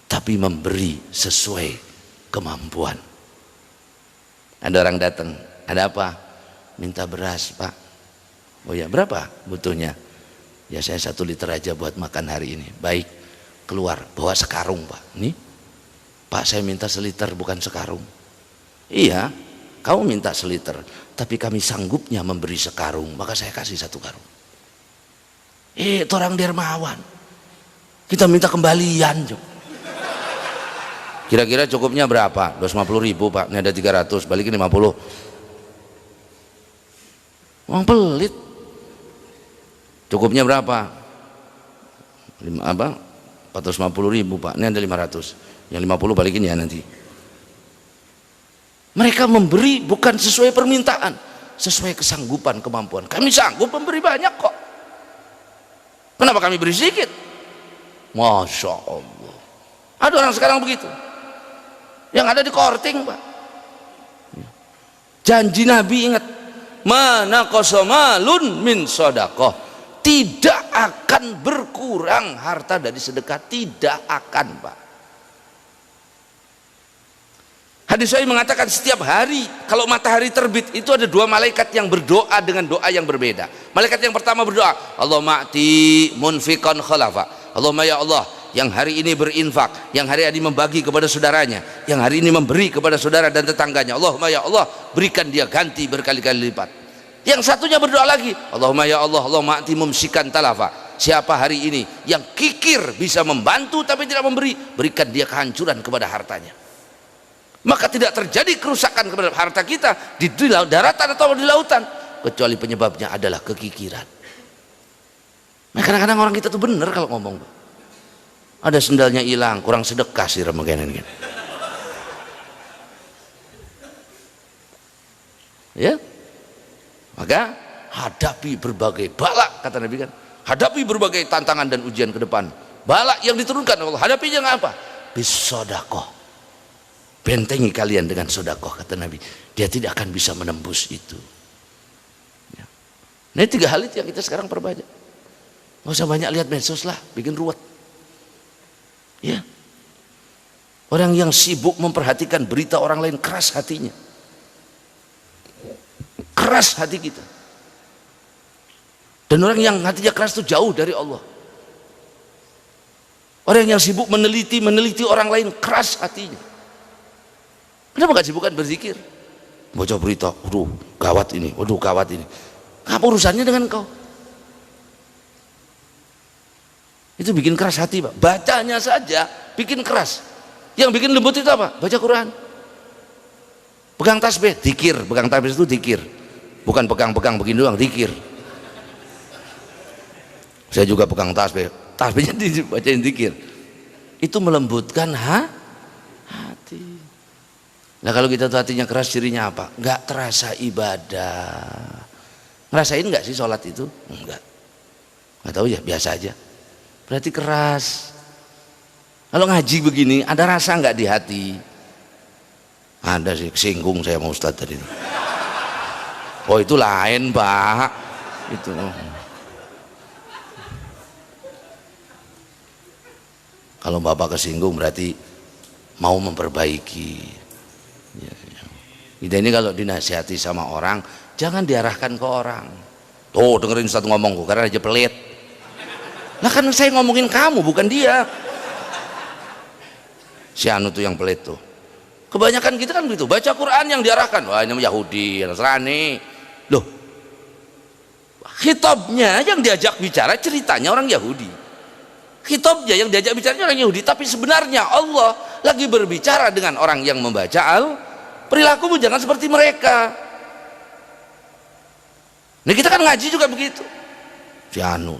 C: tapi memberi sesuai kemampuan. Ada orang datang, ada apa? Minta beras, Pak. Oh ya, berapa butuhnya? Ya saya 1 liter aja buat makan hari ini. Baik, keluar bawa sekarung, Pak. Nih, Pak saya minta 1 liter bukan sekarung. Iya, kamu minta 1 liter, tapi kami sanggupnya memberi sekarung, maka saya kasih 1 karung. Itu orang dermawan. Kita minta kembalian. Kira-kira cukupnya berapa? 250.000 Pak, ini ada 300, balikin 50. Uang pelit. Cukupnya berapa? 450.000 Pak, ini ada 500. Yang 50 balikin ya nanti. Mereka memberi bukan sesuai permintaan, sesuai kesanggupan, kemampuan. Kami sanggup memberi banyak kok. Kenapa kami beri sedikit? Masya Allah. Ada orang sekarang begitu. Yang ada di korting, Pak. Janji Nabi, ingat, mana kosomalun min sodakoh, tidak akan berkurang harta dari sedekah, tidak akan, Pak. Hadis Sahih mengatakan setiap hari kalau matahari terbit itu ada 2 malaikat yang berdoa dengan doa yang berbeda. Malaikat yang pertama berdoa, Allahumma a'ti munfiqan khalafa. Allahumma ya Allah, yang hari ini berinfak, yang hari ini membagi kepada saudaranya, yang hari ini memberi kepada saudara dan tetangganya, Allahumma ya Allah, berikan dia ganti berkali-kali lipat. Yang satunya berdoa lagi, Allahumma ya Allah, Allahumma a'ti mumsikan talafa. siapa hari ini yang kikir bisa membantu tapi tidak memberi, berikan dia kehancuran kepada hartanya. Maka tidak terjadi kerusakan kepada harta kita di daratan atau di lautan, kecuali penyebabnya adalah kekikiran. Nah, kadang-kadang orang kita tuh bener kalau ngomong, ada sendalnya hilang, kurang sedekah sih remegen gitu. Ya, maka hadapi berbagai balak, kata Nabi kan, hadapi berbagai tantangan dan ujian ke depan. Balak yang diturunkan Allah, hadapi dengan apa? Bisodakoh. Bentengi kalian dengan sodakoh, kata Nabi. Dia tidak akan bisa menembus itu. Ya. Nah, 3 hal itu yang kita sekarang perbanyak. Nggak usah banyak lihat medsos lah, bikin ruwet. Ya, orang yang sibuk memperhatikan berita orang lain keras hatinya. Keras hati kita. Dan orang yang hatinya keras itu jauh dari Allah. Orang yang sibuk meneliti orang lain keras hatinya. Kenapa gak sibukkan berzikir? Baca berita, waduh gawat ini, waduh gawat ini. Apa urusannya dengan kau? Itu bikin keras hati, Pak. Bacanya saja bikin keras. Yang bikin lembut itu apa? Baca Quran. Pegang tasbih, zikir. Pegang tasbih itu zikir. Bukan pegang-pegang begini doang, zikir. Saya juga pegang tasbih. Tasbihnya dibacain zikir. Itu melembutkan hati. Nah, kalau kita tuh hatinya keras, cirinya apa? Enggak terasa ibadah. Ngerasain enggak sih sholat itu? Enggak. Enggak tahu ya, biasa aja. Berarti keras. Kalau ngaji begini, ada rasa enggak di hati? Ada sih, kesinggung saya sama Ustadz tadi. Oh, itu lain, Pak. Itu. Kalau Bapak kesinggung berarti mau memperbaiki. Ya, ya. Kita ini kalau dinasihati sama orang, jangan diarahkan ke orang. Tuh, dengerin Ustadz ngomong, karena aja pelit. Nah, kan saya ngomongin kamu, bukan dia. Si Anu tuh yang pelit tuh. Kebanyakan kita kan begitu, baca Quran yang diarahkan, wah ini Yahudi, Nasrani. Loh, khitabnya yang diajak bicara ceritanya orang Yahudi. Khitabnya yang diajak bicaranya orang Yahudi, tapi sebenarnya Allah lagi berbicara dengan orang yang membaca perilakumu jangan seperti mereka. Nah, kita kan ngaji juga begitu. Si Anu.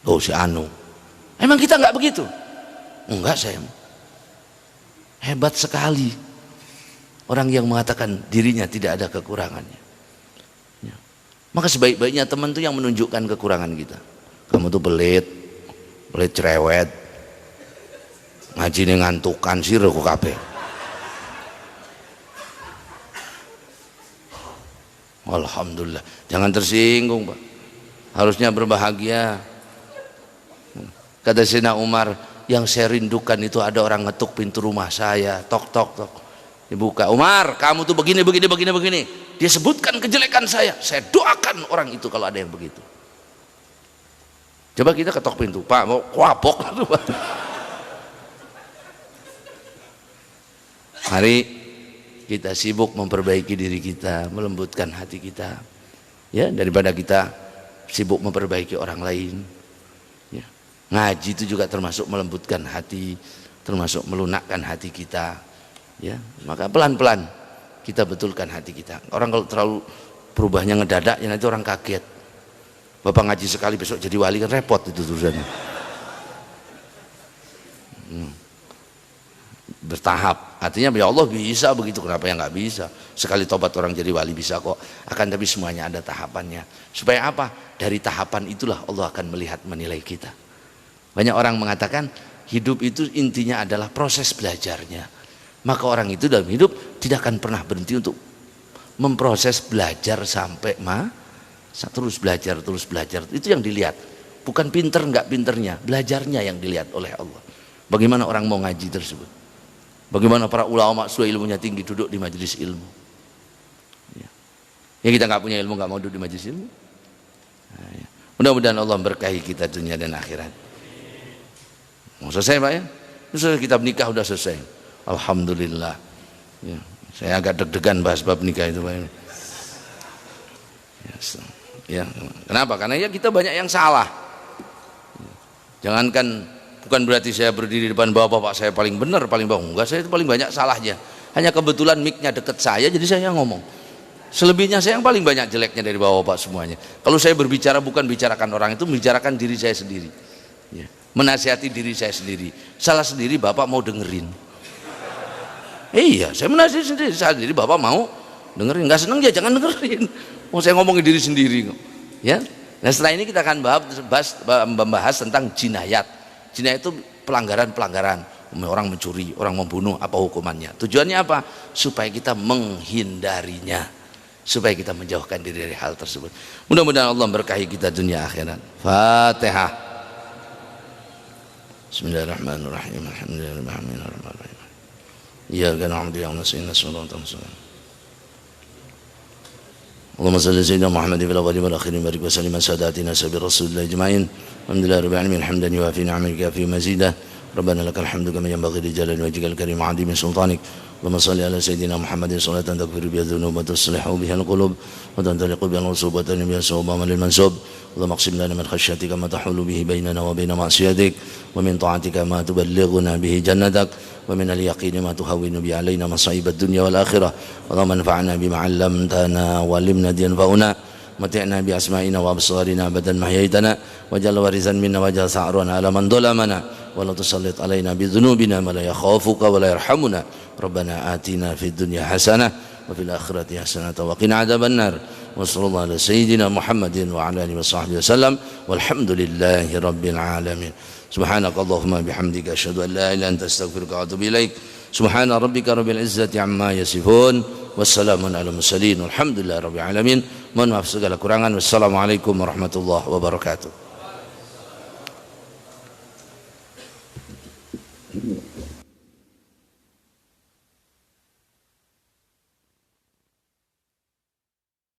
C: Oh, si Anu. Emang kita nggak begitu? Enggak, saya. Hebat sekali orang yang mengatakan dirinya tidak ada kekurangannya. Ya. Maka sebaik-baiknya teman itu yang menunjukkan kekurangan kita. Kamu tuh pelit cerewet, ngaji ini ngantukan sih kok kabeh. Alhamdulillah, jangan tersinggung, Pak. Harusnya berbahagia. Kata Sayyidina Umar, yang saya rindukan itu ada orang ngetuk pintu rumah saya, tok tok tok, dibuka. Umar, kamu tuh begini. Dia sebutkan kejelekan saya doakan orang itu kalau ada yang begitu. Coba kita ketok pintu, Pak, mau kuapok. Mari kita sibuk memperbaiki diri kita, melembutkan hati kita, ya, daripada kita sibuk memperbaiki orang lain. Ngaji itu juga termasuk melembutkan hati, termasuk melunakkan hati kita, ya. Maka pelan-pelan kita betulkan hati kita. Orang kalau terlalu berubahnya ngedadak, ya nanti orang kaget. Bapak ngaji sekali besok jadi wali kan repot itu tulisannya. Bertahap, artinya ya Allah bisa begitu, kenapa ya nggak bisa? Sekali tobat orang jadi wali bisa kok. Akan tapi semuanya ada tahapannya. Supaya apa? Dari tahapan itulah Allah akan melihat menilai kita. Banyak orang mengatakan hidup itu intinya adalah proses belajarnya. Maka orang itu dalam hidup tidak akan pernah berhenti untuk memproses belajar sampai terus belajar. Itu yang dilihat. Bukan pinter nggak pinternya, belajarnya yang dilihat oleh Allah. Bagaimana orang mau ngaji tersebut? Bagaimana para ulama sudah ilmunya tinggi duduk di majelis ilmu? Ya kita nggak punya ilmu, nggak mau duduk di majelis ilmu. Nah, ya. Mudah-mudahan Allah berkahi kita dunia dan akhirat. Mau selesai, Pak, ya? Sudah kita menikah udah selesai. Alhamdulillah. Ya, saya agak deg-degan bahas bab nikah itu, Pak. Ya, kenapa? Karena ya kita banyak yang salah. Jangankan, bukan berarti saya berdiri di depan bapak-bapak saya paling benar, paling bagus. Enggak, saya itu paling banyak salahnya. Hanya kebetulan mic-nya dekat saya, jadi saya ngomong. Selebihnya saya yang paling banyak jeleknya dari bapak-bapak semuanya. Kalau saya berbicara bukan bicarakan orang, itu membicarakan diri saya sendiri. Ya. Menasihati diri saya sendiri. Salah sendiri bapak mau dengerin. Iya, saya menasihati sendiri, bapak mau dengerin. Nggak seneng ya jangan dengerin. Mau saya ngomongin diri sendiri kok. Ya. Nah setelah ini kita akan membahas tentang jinayat. Jinayat itu pelanggaran-pelanggaran. Orang mencuri, orang membunuh, apa hukumannya. Tujuannya apa? Supaya kita menghindarinya, supaya kita menjauhkan diri dari hal tersebut. Mudah-mudahan Allah berkahi kita dunia akhirat. Fatihah. Bismillahirrahmanirrahim. Alhamdulillahirrahmanirrahim. Iyyaka na'budu wa iyyaka nasta'in. Shiratal mustaqim. اللهم صل على سيدنا محمد في الاولين والاخرين وبارك وسلم على ساداتنا سبيل رسول الله اجمعين. الحمد لله رب العالمين حمدا يوافي نعمك في مزيده. ربنا لك الحمد كما ينبغي لجلال وجهك الكريم وعظيم سلطانك. اللهم صل على سيدنا محمد صلاة تغفر بها الذنوب وتصلح بها القلوب وتنطلق بها العصوب وتنمي بها الصواب للمنسوب. اللهم اقسم لنا من خشيتك ما تحول به بيننا وبين معصيتك ومن طاعتك ما تبلغنا به جنتك ومن اليقين ما تهون به علينا مصائب الدنيا والآخرة. اللهم انفعنا بما علمتنا وعلمنا ينفعنا متعنا بأسمائنا وأبصارنا أبدا ما أحييتنا واجعل وارثا منا واجعل ثأرنا على من ظلمنا ولا تسلط علينا بذنوبنا ما لا يخافك ولا يرحمنا. ربنا آتنا في الدنيا حسنة وفي الآخرة حسنة وقنا عذاب النار. وصلى الله على سيدنا محمد وعلى آله وصحبه وسلم والحمد لله رب العالمين. سبحانك اللهم بحمدك أشهد أن لا إله إلا أنت أستغفرك وأتوب إليك. سبحان ربك رب العزة عما يصفون والسلام على المرسلين والحمد لله رب العالمين. Mohon maaf segala kurangan. Wassalamualaikum warahmatullahi wabarakatuh.